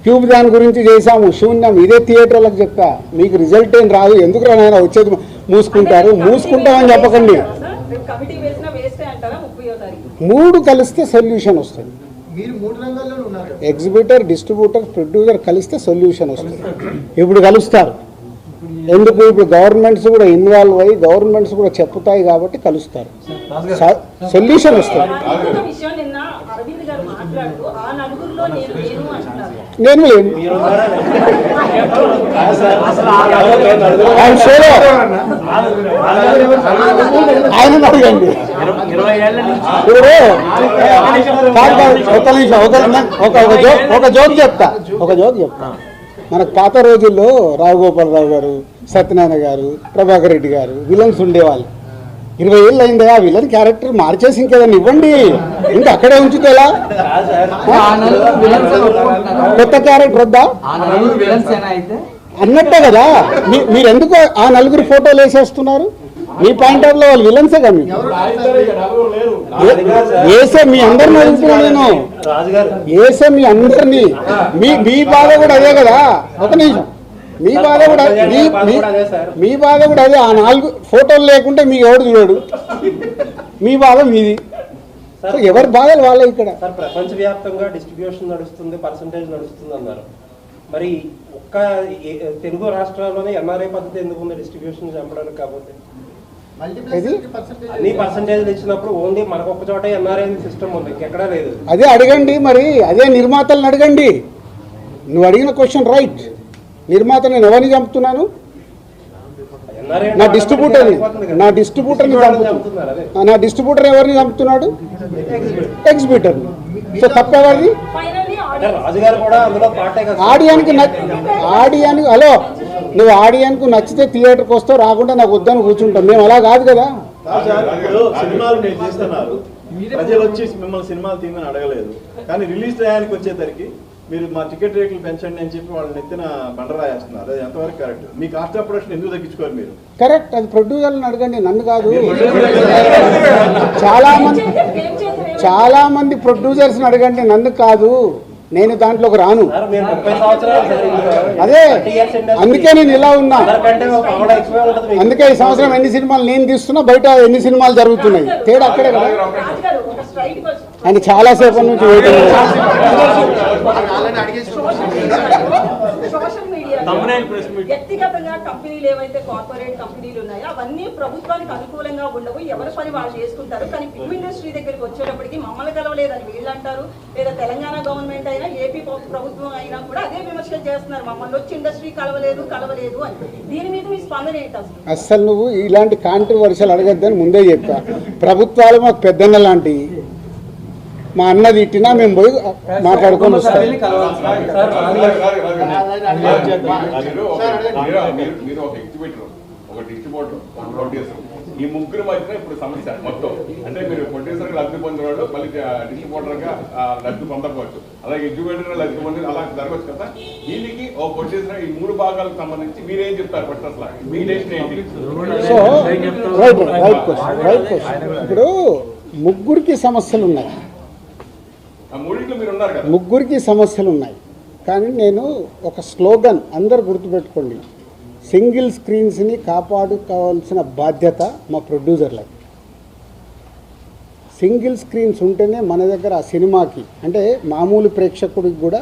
[SPEAKER 1] క్యూబ్ దాని గురించి చేశాము, శూన్యం. ఇదే థియేటర్లకు చెప్తా, మీకు రిజల్ట్ ఏం రాదు, ఎందుకు రానైనా వచ్చేది మూసుకుంటారు. మూసుకుంటామని చెప్పకండి,
[SPEAKER 7] కమిటీ వేసినా వేస్తే అంటారా 30వ తారీఖు
[SPEAKER 1] 3 కలిస్తే సొల్యూషన్ వస్తుంది.
[SPEAKER 6] మీరు 3 రంగాల్లోనే ఉన్నారు కదా.
[SPEAKER 1] ఎగ్జిబిటర్, డిస్ట్రిబ్యూటర్, ప్రొడ్యూసర్ కలిస్తే సొల్యూషన్ వస్తుంది. ఇప్పుడు కలుస్తారు. ఎందుకు? ఇప్పుడు గవర్నమెంట్స్ కూడా ఇన్వాల్వ్ అయ్యి గవర్నమెంట్స్ కూడా చెప్తాయి కాబట్టి కలుస్తారు, సొల్యూషన్ వస్తుంది.
[SPEAKER 7] ఇంకొక విషయం, నిన్న అరవింద్ గారు మాట్లాడుతూ ఆ నలుగురిలో నేను లేను అంటున్నారు.
[SPEAKER 1] నేను లేను, ఆయన షోలో ఆయన అడగండి.
[SPEAKER 3] 20 ఏళ్ల నుంచి
[SPEAKER 1] ఇప్పుడు ఒక నిమిషం, ఒక జోక్ చెప్తా. మనకు పాత రోజుల్లో రావుగోపాలరావు గారు, సత్యనారాయణ గారు, ప్రభాకర్ రెడ్డి గారు విలన్స్ ఉండేవాళ్ళు. 20 ఏళ్ళు అయిందా ఆ విలన్ క్యారెక్టర్ మార్చేసి ఇంకేదన్నా ఇవ్వండి, ఇంకా అక్కడే ఉంచితే ఎలా? కొత్త క్యారెక్టర్ వద్దా అన్నట్టే కదా. మీరు ఎందుకు ఆ నలుగురు ఫోటోలు వేసేస్తున్నారు? మీ పాయింట్ ఆఫ్ లో వాళ్ళు విలన్సే కదా. వేసే మీ అందరిని అడుగుతున్నా నేను, వేసే మీ అందరినీ. మీ బాధ కూడా అదే కదా. ఒక నిమిషం, మీ బాధ కూడా మీ బాధ కూడా అదే. ఆ 4 ఫోటోలు లేకుంటే మీకు ఎవడు చూడడు, మీ బాధ మీది. సో ఎవరి బాధలు వాళ్ళే ఇక్కడ.
[SPEAKER 4] సార్, ప్రపంచవ్యాప్తంగా డిస్ట్రిబ్యూషన్ నడుస్తుంది, పర్సంటేజ్ నడుస్తుంది అన్నారు. మరి ఒక్క తెలుగు రాష్ట్రాల్లోనే ఎన్ఆర్ఐ పద్ధతి ఎందుకు ఉంది డిస్ట్రిబ్యూషన్ చంపడానికి? కాబట్టి అన్ని పర్సంటేజ్ ఇచ్చినప్పుడు ఓన్లీ మనకు ఒక్క చోట ఎన్ఆర్ఐ సిస్టమ్ ఉంది, ఇంకెక్కడా లేదు.
[SPEAKER 1] అదే అడగండి మరి, అదే నిర్మాతలను అడగండి. నువ్వు అడిగిన క్వశ్చన్ రైట్. నిర్మాత నేను ఎవరిని చంపుతున్నాను? నా డిస్ట్రిబ్యూటర్ని చంపుతున్నాను. నా డిస్ట్రిబ్యూటర్ ఎవరిని చంపుతున్నాడు? ఎగ్జిబిటర్ని. సో తప్పెవరిది?
[SPEAKER 4] రాజుగారు కూడా అందులో పార్టీ
[SPEAKER 1] ఆడియన్కి హలో, నువ్వు ఆడియన్కు నచ్చితే థియేటర్కి వస్తావు, రాకుండా నాకు వద్దని కూర్చుంటాం. మేము అలా కాదు కదా.
[SPEAKER 5] సినిమాలు మీరు తీస్తున్నారు, ప్రజలు వచ్చి మిమ్మల్ని సినిమాలు తీయమని అడగలేదు, కానీ రిలీజ్ టయానికి వచ్చేసరికి మీరు మా టికెట్ రేట్లు పెంచండి అని చెప్పి వాళ్ళని ఎత్తిన బండరాయేస్తున్నారు. అది ఎంతవరకు correct? Me cost of production ఎందుకు తగ్గించుకోరు మీరు?
[SPEAKER 1] కరెక్ట్, అది ప్రొడ్యూసర్లను అడగండి, నన్ను కాదు. చాలా మంది ప్రొడ్యూసర్స్ని అడగండి, నన్ను కాదు. నేను దాంట్లోకి రాను. అదే అందుకే నేను ఇలా ఉన్నా. అందుకే ఈ సంవత్సరం ఎన్ని సినిమాలు నేను తీస్తున్నా, బయట ఎన్ని సినిమాలు జరుగుతున్నాయి, తేడా అక్కడే కదా. ఆయన చాలాసేపటి నుంచి
[SPEAKER 7] సోషల్ మీడియా వ్యక్తిగతంగా కంపెనీలు ఏవైతే కార్పొరేట్ కంపెనీలు ఉన్నాయో అవన్నీ ప్రభుత్వానికి అనుకూలంగా ఉండవు, ఎవరి పని వాళ్ళు చేసుకుంటారు. కానీ ఫిల్మ్ ఇండస్ట్రీ దగ్గరికి వచ్చేటప్పటికి మమ్మల్ని కలవలేదని వీళ్ళు అంటారు, లేదా తెలంగాణ గవర్నమెంట్ అయినా ఏపీ ప్రభుత్వం అయినా కూడా అదే విమర్శలు చేస్తున్నారు, మమ్మల్ని వచ్చి ఇండస్ట్రీ కలవలేదు అని. దీని మీద మీ స్పందన ఏంటి అసలు?
[SPEAKER 1] అస్సలు నువ్వు ఇలాంటి కాంట్రవర్షియల్ అడగద్దని ముందే చెప్పా. ప్రభుత్వాలు మాకు పెద్దన్న లాంటి, మా అన్న తిట్టినా మేము పోయి మాట్లాడుకొని వస్తాం.
[SPEAKER 8] మీరు ఒక ఎగ్జిబిటర్, ఒక డిస్ట్రిబ్యూటర్, ఒక ప్రొడ్యూసర్, ఈ ముగ్గురు మధ్యన ఇప్పుడు సమస్య మొత్తం. అంటే మీరు ప్రొడ్యూసర్ లబ్ధి పొందేవాడు, మళ్ళీ డిస్ట్రిబ్యూటర్ గా లబ్ధి పొందకపోవచ్చు, అలాగే ఎగ్జిబిటర్ లబ్ధి పొంది అలా జరగవచ్చు కదా. దీనికి ఓ ప్రొడ్యూసర్ ఈ 3 భాగాలకు సంబంధించి మీరేం చెప్తారు? ఫస్ట్ అసలు మీ డెసిషన్ ఏంటి?
[SPEAKER 1] So right question. ఇప్పుడు ముగ్గురికి సమస్యలు ఉన్నాయి, ముగ్గురికి సమస్యలు ఉన్నాయి. కానీ నేను ఒక స్లోగన్ అందరు గుర్తుపెట్టుకోండి, సింగిల్ స్క్రీన్స్ని కాపాడుకోవాల్సిన బాధ్యత మా ప్రొడ్యూసర్లకి. సింగిల్ స్క్రీన్స్ ఉంటేనే మన దగ్గర ఆ సినిమాకి, అంటే మామూలు ప్రేక్షకుడికి కూడా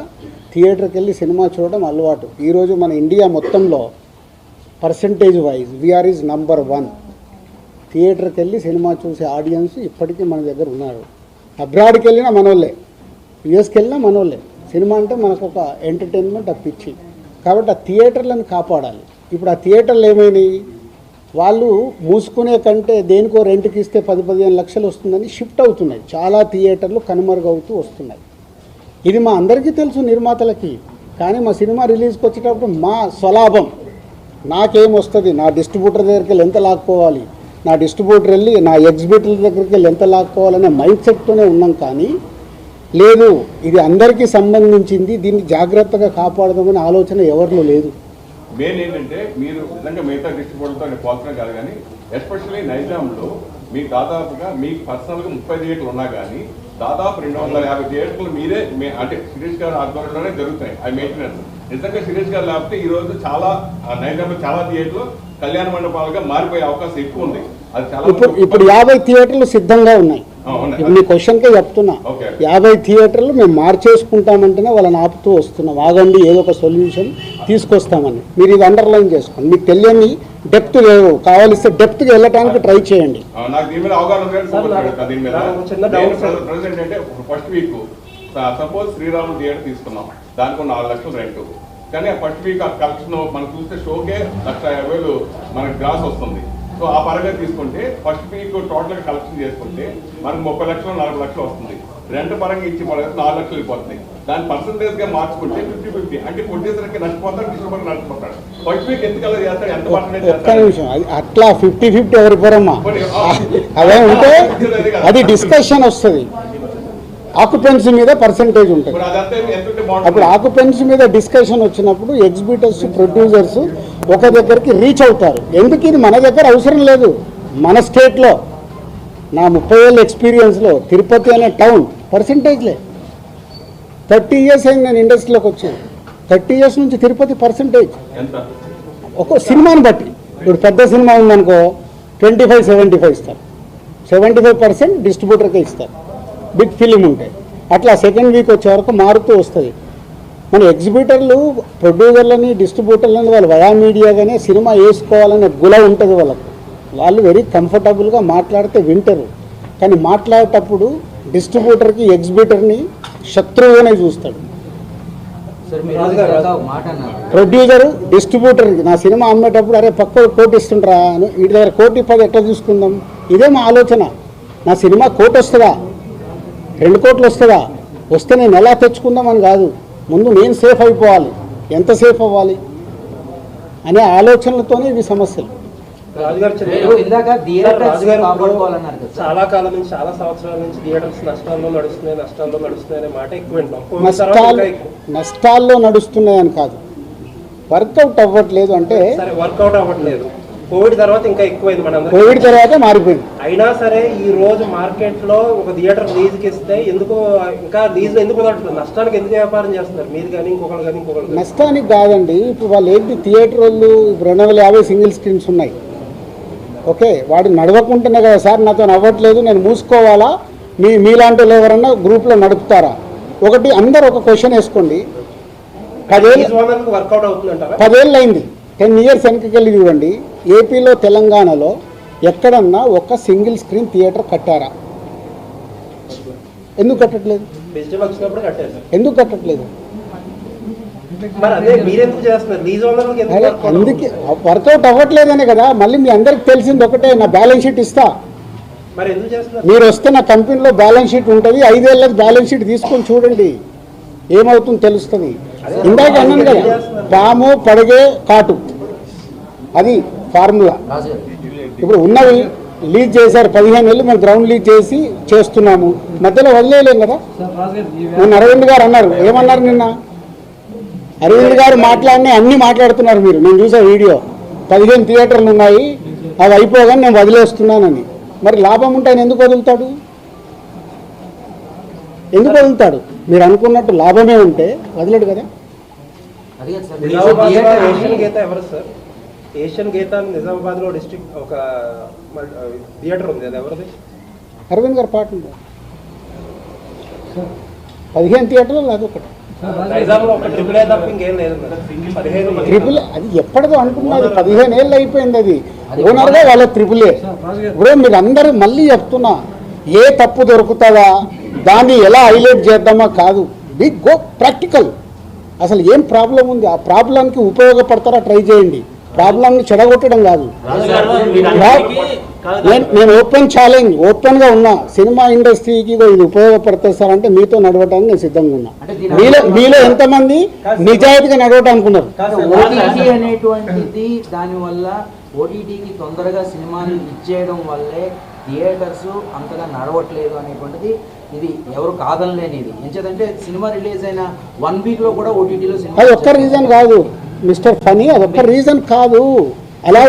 [SPEAKER 1] థియేటర్కి వెళ్ళి సినిమా చూడడం అలవాటు. ఈరోజు మన ఇండియా మొత్తంలో percentage wise we're is number 1. థియేటర్కి వెళ్ళి సినిమా చూసే ఆడియన్స్ ఇప్పటికీ మన దగ్గర ఉన్నారు. అబ్రాడ్కి వెళ్ళినా మనోళ్ళే, యుఎస్కి వెళ్ళినా మనోళ్ళే. సినిమా అంటే మనకు ఒక ఎంటర్టైన్మెంట్, ఆ పిచ్చి. కాబట్టి ఆ థియేటర్లను కాపాడాలి. ఇప్పుడు ఆ థియేటర్లు ఏమైనాయి? వాళ్ళు మూసుకునే కంటే దేనికో రెంట్కి ఇస్తే 10-15 లక్షలు వస్తుందని షిఫ్ట్ అవుతున్నాయి. చాలా థియేటర్లు కనుమరుగవుతూ వస్తున్నాయి. ఇది మా అందరికీ తెలుసు నిర్మాతలకి. కానీ మా సినిమా రిలీజ్కి వచ్చేటప్పుడు మా స్వలాభం నాకేం వస్తుంది, నా డిస్ట్రిబ్యూటర్ దగ్గరికి వెళ్ళి ఎంత లాక్కోవాలి, నా డిస్ట్రిబ్యూటర్ వెళ్ళి నా ఎగ్జిబిటర్ దగ్గరికి వెళ్ళి ఎంత లాక్కోవాలనే మైండ్ సెట్తోనే ఉన్నాం. కానీ లేదు, ఇది అందరికీ సంబంధించింది, దీన్ని జాగ్రత్తగా కాపాడదామనే ఆలోచన ఎవరిలో లేదు.
[SPEAKER 8] మెయిన్ ఏంటంటే మీరు నిజంగా మిగతా డిస్ట్రిబ్యూటర్తో నేను పోల్చడం కాదు, కానీ ఎస్పెషల్లీ నైజాంలో మీకు దాదాపుగా మీకు పర్సనల్గా 30 థియేటర్లు ఉన్నా కానీ దాదాపు 250 థియేటర్లు మీరే అంటే శిరీష్ గారు ఆధ్వర్యంలోనే జరుగుతాయి అవి మెయింటెనెన్స్. నిజంగా శిరీష్ గారు లేకపోతే ఈ రోజు చాలా నైజాంలో చాలా థియేటర్లు కళ్యాణ మండపాలుగా మారిపోయే అవకాశం ఎక్కువ ఉంది. అది చాలా
[SPEAKER 1] ఇప్పుడు 50 థియేటర్లు సిద్ధంగా ఉన్నాయి. ఇప్పుడు మీ క్వశ్చన్కే చెప్తున్నా, 50 థియేటర్లు మేము మార్చేసుకుంటామంటేనే వాళ్ళని ఆపుతూ వస్తున్నాం. ఆగండి, ఏదో ఒక సొల్యూషన్ తీసుకొస్తామని. మీరు ఇది అండర్లైన్ చేసుకోండి. మీకు తెలియని డెప్త్ లేవు, కావాలిస్తే డెప్త్కి వెళ్ళడానికి ట్రై చేయండి.
[SPEAKER 8] నాకు దీని మీద అవగాహన దీని మీద ప్రెసెంట్ అంటే first week suppose Sriramulu theatre తీసుకున్నాం, దానికి 4 లక్షలు రెంట్. కానీ ఆ ఫస్ట్ వీక్ ఆ కలెక్షన్ మనం చూస్తే షోకే 1,50,000 మనకి గ్రాస్ వస్తుంది. సో ఆ పరంగా తీసుకుంటే ఫస్ట్ వీక్ టోటల్గా కలెక్షన్ చేసుకుంటే మనకు 30 లక్షలు 40 లక్షలు వస్తుంది. రెంట్ పరంగా ఇచ్చి పడేది 4 లక్షలు వెళ్ళిపోతుంది. దాని పర్సంటేజ్గా మార్చుకుంటే 50-50 అంటే కొట్టేసరికి నష్టపోతాడు, డిస్ట్రిబ్యూటర్ నష్టపోతాడు. ఫస్ట్ వీక్ ఎందుకు అలా చేస్తాడు, ఎంత పర్సంటేజ్ చేస్తాడు?
[SPEAKER 1] అట్లా 50-50 ఎవరి పోరమ్మా అదే ఉంటే అది డిస్కషన్ వస్తుంది. ఆక్యుపెన్సీ మీద పర్సంటేజ్ ఉంటుంది. అప్పుడు ఆక్యుపెన్సీ మీద డిస్కషన్ వచ్చినప్పుడు ఎగ్జిబిటర్స్, ప్రొడ్యూసర్స్ ఒక దగ్గరికి రీచ్ అవుతారు. ఎందుకు ఇది మన దగ్గర అవసరం లేదు. మన స్టేట్లో నా 30 ఏళ్ళ ఎక్స్పీరియన్స్లో తిరుపతి అనే టౌన్ పర్సంటేజ్లే. 30 ఇయర్స్ అయింది నేను ఇండస్ట్రీలోకి వచ్చాను. 30 ఇయర్స్ నుంచి తిరుపతి పర్సంటేజ్ ఒక సినిమాని బట్టి. ఇప్పుడు పెద్ద సినిమా ఉందనుకో 25-75 ఇస్తారు, 75% డిస్ట్రిబ్యూటర్కే ఇస్తారు. బిగ్ ఫిలిం ఉంటాయి. అట్లా సెకండ్ వీక్ వచ్చే వరకు మారుతూ వస్తుంది. మన ఎగ్జిబిటర్లు, ప్రొడ్యూసర్లని, డిస్ట్రిబ్యూటర్లని వాళ్ళు వయా మీడియాగానే సినిమా వేసుకోవాలనే గుల ఉంటుంది వాళ్ళకు. వాళ్ళు వెరీ కంఫర్టబుల్గా మాట్లాడితే వింటారు. కానీ మాట్లాడేటప్పుడు డిస్ట్రిబ్యూటర్కి ఎగ్జిబిటర్ని శత్రువుగానే చూస్తాడు. ప్రొడ్యూసరు డిస్ట్రిబ్యూటర్కి నా సినిమా అమ్మేటప్పుడు అరే పక్క కోటి ఇస్తుంటారా అని వీటి దగ్గర 1,10,000 ఎట్లా చూసుకుందాం, ఇదే మా ఆలోచన. నా సినిమా 1 కోటి వస్తుందా, 2 కోట్లు వస్తుందా, వస్తే నేను ఎలా తెచ్చుకుందామని కాదు, ముందు నేను సేఫ్ అయిపోవాలి, ఎంత సేఫ్ అవ్వాలి అనే ఆలోచనలతోనే ఇవి సమస్యలు.
[SPEAKER 4] చాలా కాలం నుంచి, చాలా సంవత్సరాల నుంచి థియేటర్స్ నష్టాల్లో నడుస్తున్నాయి అనే మాట ఎక్కువ వింటున్నాం.
[SPEAKER 1] నష్టాల్లో నడుస్తున్నాయని కాదు, వర్కౌట్ అవ్వట్లేదు. అంటే
[SPEAKER 4] సరే వర్కౌట్ అవ్వట్లేదు, కోవిడ్ తర్వాత ఇంకా ఎక్కువైంది.
[SPEAKER 1] కోవిడ్ తర్వాత మారిపోయింది.
[SPEAKER 4] అయినా సరే ఈ రోజు మార్కెట్ లో ఒక థియేటర్ లీజ్కి ఇస్తే ఎందుకు ఇంకా లీజ్ ఎందుకు వదలట్లేదు? నష్టానికి ఎందుకు వ్యాపారం చేస్తున్నారు మీరు కానీ ఇంకొకరు కానీ ఇంకొకరు?
[SPEAKER 1] నష్టానికి కాదండి. ఇప్పుడు వాళ్ళు ఏంటి, థియేటర్ వాళ్ళు 250 సింగిల్ స్క్రీన్స్ ఉన్నాయి. ఓకే, వాడు నడవకుంటున్నా కదా సార్ నాతో అవ్వట్లేదు, నేను మూసుకోవాలా, మీలాంటి వాళ్ళు ఎవరన్నా గ్రూప్లో నడుపుతారా? ఒకటి అందరు ఒక క్వశ్చన్ వేసుకోండి. 10 ఏళ్ళు అయింది, 10 ఇయర్స్ వెనకకి వెళ్ళి చూడండి. ఏపీలో, తెలంగాణలో ఎక్కడన్నా ఒక సింగిల్ స్క్రీన్ థియేటర్ కట్టారా? ఎందుకు కట్టట్లేదు? ఎందుకు కట్టట్లేదు? అందుకే వర్కౌట్ అవ్వట్లేదనే కదా. మళ్ళీ మీ అందరికి తెలిసింది ఒకటే, నా బ్యాలెన్స్ షీట్ ఇస్తా, మీరు వస్తే నా కంపెనీలో బ్యాలెన్స్ షీట్ ఉంటుంది, 5 ఏళ్ళకి బ్యాలెన్స్ షీట్ తీసుకొని చూడండి, ఏమవుతుందో తెలుస్తుంది. ఇందాక అన్నాను కదా, పాము పడగే కాటు, అది ఫార్ములా. ఇప్పుడు ఉన్నవి లీజ్ చేశారు 15 ఏళ్ళు, మేము గ్రౌండ్ లీజ్ చేసి చేస్తున్నాము, మధ్యలో వదిలేయలేం కదా. నిన్న అరవింద్ గారు అన్నారు, ఏమన్నారు నిన్న? అరవింద్ గారు మాట్లాడిన అన్నీ మాట్లాడుతున్నారు మీరు. నేను చూసా వీడియో, 15 థియేటర్లు ఉన్నాయి, అవి అయిపోగానే నేను వదిలేస్తున్నానని. మరి లాభం ఉంటే ఆయన ఎందుకు వదులుతాడు? ఎందుకు వదులుతాడు? మీరు అనుకున్నట్టు లాభమే ఉంటే వదిలేడు కదా.
[SPEAKER 4] ఏషియన్ గీత నిజామాబాద్ లో డిస్ట్రిక్ట్ ఒక థియేటర్ ఉంది, అది ఎవరిది?
[SPEAKER 1] అరవింద్ గారు పాట ఉంది. 15 థియేటర్లు అదొకటి. ట్రిపుల్ అది ఎప్పటిదో అంటున్నది, 15 ఏళ్ళు అయిపోయింది. అది ఓనర్గా వాళ్ళ ట్రిపులే. ఇప్పుడు మీరు అందరూ మళ్ళీ చెప్తున్నా, ఏ తప్పు దొరుకుతుందా, దాన్ని ఎలా హైలైట్ చేద్దామా కాదు, బిగ్ గో ప్రాక్టికల్. అసలు ఏం ప్రాబ్లం ఉంది, ఆ ప్రాబ్లంకి ఉపయోగపడతారా ట్రై చేయండి. ప్రాబ్లంని చెడగొట్టడం కాదు.
[SPEAKER 3] రాజు గారు, వీటన్నిటికీ కాదు
[SPEAKER 1] నేను ఓపెన్ ఛాలెంజ్, ఓపెన్గా ఉన్నా, సినిమా ఇండస్ట్రీకి ఇది ఉపయోగపడుతుంది సార్ అంటే మీతో నడవటానికి నేను సిద్ధంగా ఉన్నా. మీలో ఎంతమంది నిజాయితీగా నడవటానికి ఉన్నారు?
[SPEAKER 2] ఓటీటీ అనేటువంటిది దానివల్ల ఓటీటీకి తొందరగా సినిమాలు ఇచ్చేయడం వల్లే థియేటర్స్ అంతగా నడవట్లేదు అనేటువంటిది ఇది ఎవరు కాదనలేనిది. ఎంచేదంటే సినిమా రిలీజ్ అయిన 1 వీక్లో కూడా ఓటీటీలో సినిమా
[SPEAKER 1] అది ఒక్క రీజన్ కాదు మిస్టర్ ఫనీ, అది ఒక్క రీజన్ కాదు. అలా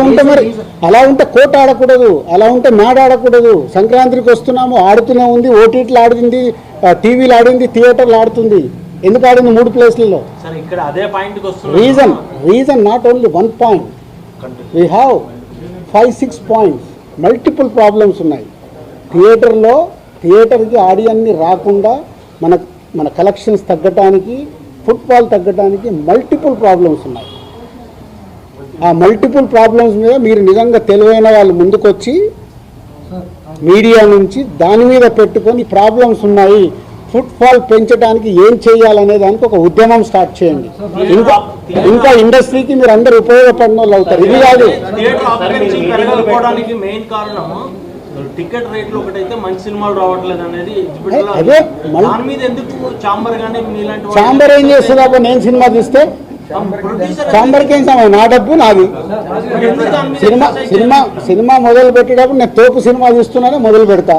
[SPEAKER 1] ఉంటే కోట ఆడకూడదు, అలా ఉంటే మ్యాడ్ ఆడకూడదు. సంక్రాంతికి వస్తున్నాము, ఆడుతూనే ఉంది, ఓటీటీలు ఆడింది, టీవీలు ఆడింది, థియేటర్లు ఆడుతుంది. ఎందుకు ఆడింది 3 ప్లేస్లలో?
[SPEAKER 3] సార్ ఇక్కడ అదే పాయింట్కి వస్తుంది.
[SPEAKER 1] Reason not only 1 point, we have 5-6 points. Multiple problems ఉన్నాయి. థియేటర్కి ఆడియన్ని రాకుండా మన కలెక్షన్స్ తగ్గటానికి, ఫుట్ఫాల్ తగ్గటానికి మల్టిపుల్ ప్రాబ్లమ్స్ ఉన్నాయి. ఆ మల్టిపుల్ ప్రాబ్లమ్స్ మీద మీరు నిజంగా తెలివైన వాళ్ళు ముందుకొచ్చి మీడియా నుంచి దాని మీద పెట్టుకొని ప్రాబ్లమ్స్ ఉన్నాయి, ఫుట్ఫాల్ పెంచడానికి ఏం చేయాలనే దానికి ఒక ఉద్యమం స్టార్ట్ చేయండి. ఇంకా ఇండస్ట్రీకి మీరు అందరు ఉపయోగపడిన వాళ్ళు అవుతారు. ఇది కాదు
[SPEAKER 3] థియేటర్ ఆక్యుపెన్సీ పెరగకపోవడానికి మెయిన్ కారణం టికెట్ రేట్లు ఒకటైతే మంచి సినిమాలు రావట్లేదు అనేది.
[SPEAKER 1] అదే
[SPEAKER 3] దాని మీద ఎందుకు చాంబర్ గానీ మీలాంటి
[SPEAKER 1] చాంబర్ ఏం చేస్తుంది? అప్పుడు నేను సినిమా తీస్తే చాంబర్కి ఏం సమయం? నా డబ్బు నాది. సినిమా మొదలు పెట్టేటప్పుడు నేను తోపు సినిమా తీస్తున్నానే మొదలు పెడతా.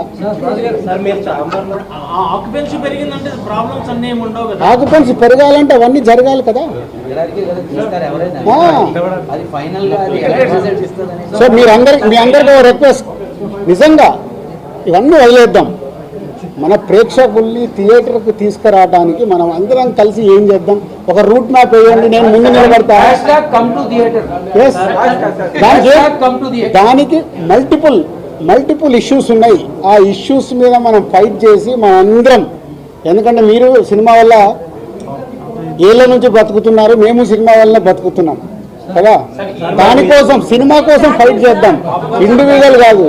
[SPEAKER 3] ఆక్యుపెన్సీ పెరిగిందంటే ప్రాబ్లమ్స్ అన్నీ ఏమి ఉండవు కదా.
[SPEAKER 1] ఆక్యుపెన్సీ పెరగాలంటే అవన్నీ జరగాలి కదా. సో మీ అందరికీ రిక్వెస్ట్, నిజంగా ఇవన్నీ వదిలేద్దాం. మన ప్రేక్షకుల్ని థియేటర్కి తీసుకురావడానికి మనం అందరం కలిసి ఏం చేద్దాం? ఒక రూట్ మ్యాప్ వేయండి, నేను ముందు నిలబడతా. దానికి మల్టిపుల్ ఇష్యూస్ ఉన్నాయి. ఆ ఇష్యూస్ మీద మనం ఫైట్ చేసి మనం అందరం, ఎందుకంటే మీరు సినిమా వల్ల ఏళ్ళ నుంచి బతుకుతున్నారు, మేము సినిమా వల్లనే బతుకుతున్నాం కదా. దానికోసం సినిమా కోసం ఫైట్ చేద్దాం, ఇండివిజువల్ కాదు.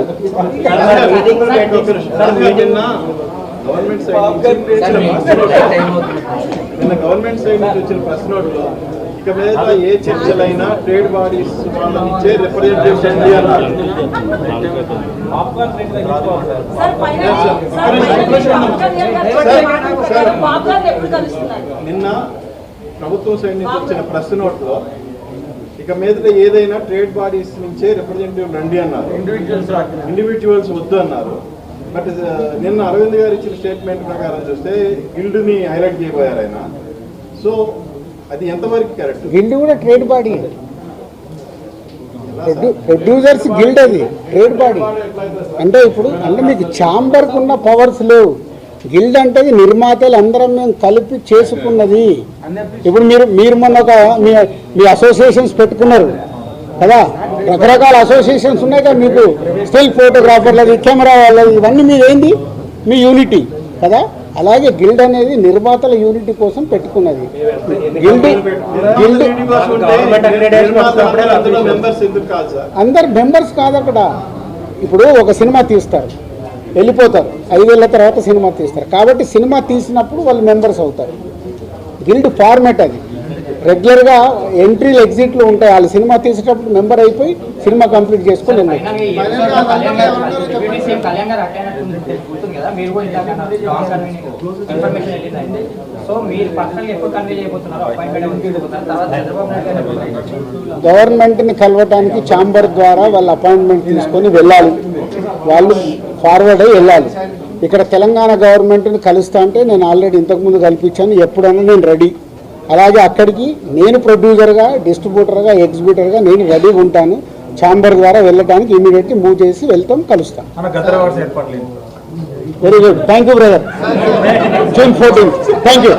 [SPEAKER 5] గవర్నమెంట్ సైడ్ నుంచి వచ్చిన ప్రెస్ నోట్లో ఇక మీద ఏ చర్చలైనా ట్రేడ్ బాడీస్ నుంచే రిప్రజెంటేషన్ అన్నారు. నిన్న ప్రభుత్వం సైడ్ నుంచి వచ్చిన ప్రెస్ నోట్లో ఇక మీద ఏదైనా ట్రేడ్ బాడీస్ నుంచే రిప్రజెంటేటివ్ రండి అన్నారు, ఇండివిజువల్స్ వద్దు అన్నారు. బట్ నిన్న అరవింద్ గారు ఇచ్చిన స్టేట్మెంట్ ప్రకారం చూస్తే గిల్డ్ని హైలైట్ చేయబోయారు ఆయన. సో అది ఎంతవరకు కరెక్ట్?
[SPEAKER 1] గిల్డ్ కూడా ట్రేడ్ బాడీ, ప్రొడ్యూసర్స్ గిల్డ్, అది ట్రేడ్ బాడీ. అంటే ఇప్పుడు మీకు ఛాంబర్కు ఉన్న పవర్స్ లేవు. గిల్డ్ అంటే నిర్మాతలు అందరం మేము కలిపి చేసుకున్నది. ఇప్పుడు మీరు మొన్న ఒక మీ అసోసియేషన్స్ పెట్టుకున్నారు కదా, రకరకాల అసోసియేషన్స్ ఉన్నాయి కదా మీకు, స్టిల్ ఫోటోగ్రాఫర్లది, కెమెరా వాళ్ళది, ఇవన్నీ మీరు ఏంది మీ యూనిటీ కదా. అలాగే గిల్డ్ అనేది నిర్మాతల యూనిటీ కోసం పెట్టుకున్నది. అందరు మెంబర్స్ కాదు అక్కడ. ఇప్పుడు ఒక సినిమా తీస్తారు, వెళ్ళిపోతారు, 5 ఏళ్ళ తర్వాత సినిమా తీస్తారు. కాబట్టి సినిమా తీసినప్పుడు వాళ్ళు మెంబర్స్ అవుతారు. గిల్డ్ ఫార్మేట్ అది. రెగ్యులర్గా ఎంట్రీలు ఎగ్జిట్లు ఉంటాయి. వాళ్ళు సినిమా తీసేటప్పుడు మెంబర్ అయిపోయి సినిమా కంప్లీట్ చేసుకొని వెళ్ళారు. గవర్నమెంట్ని కలవటానికి ఛాంబర్ ద్వారా వాళ్ళ అపాయింట్మెంట్ తీసుకొని వెళ్ళాలి, వాళ్ళు ఫార్వర్డ్ అయ్యి వెళ్ళాలి. ఇక్కడ తెలంగాణ గవర్నమెంట్ని కలుస్తా అంటే నేను ఆల్రెడీ ఇంతకుముందు కల్పించాను, ఎప్పుడైనా నేను రెడీ. అలాగే అక్కడికి నేను ప్రొడ్యూసర్గా, డిస్ట్రిబ్యూటర్గా, ఎగ్జిబ్యూటర్గా నేను రెడీగా ఉంటాను. ఛాంబర్ ద్వారా వెళ్ళడానికి ఇమీడియట్లీ మూవ్ చేసి వెళ్తాం, కలుస్తాం. Very good, thank you brother. June 14th, thank you.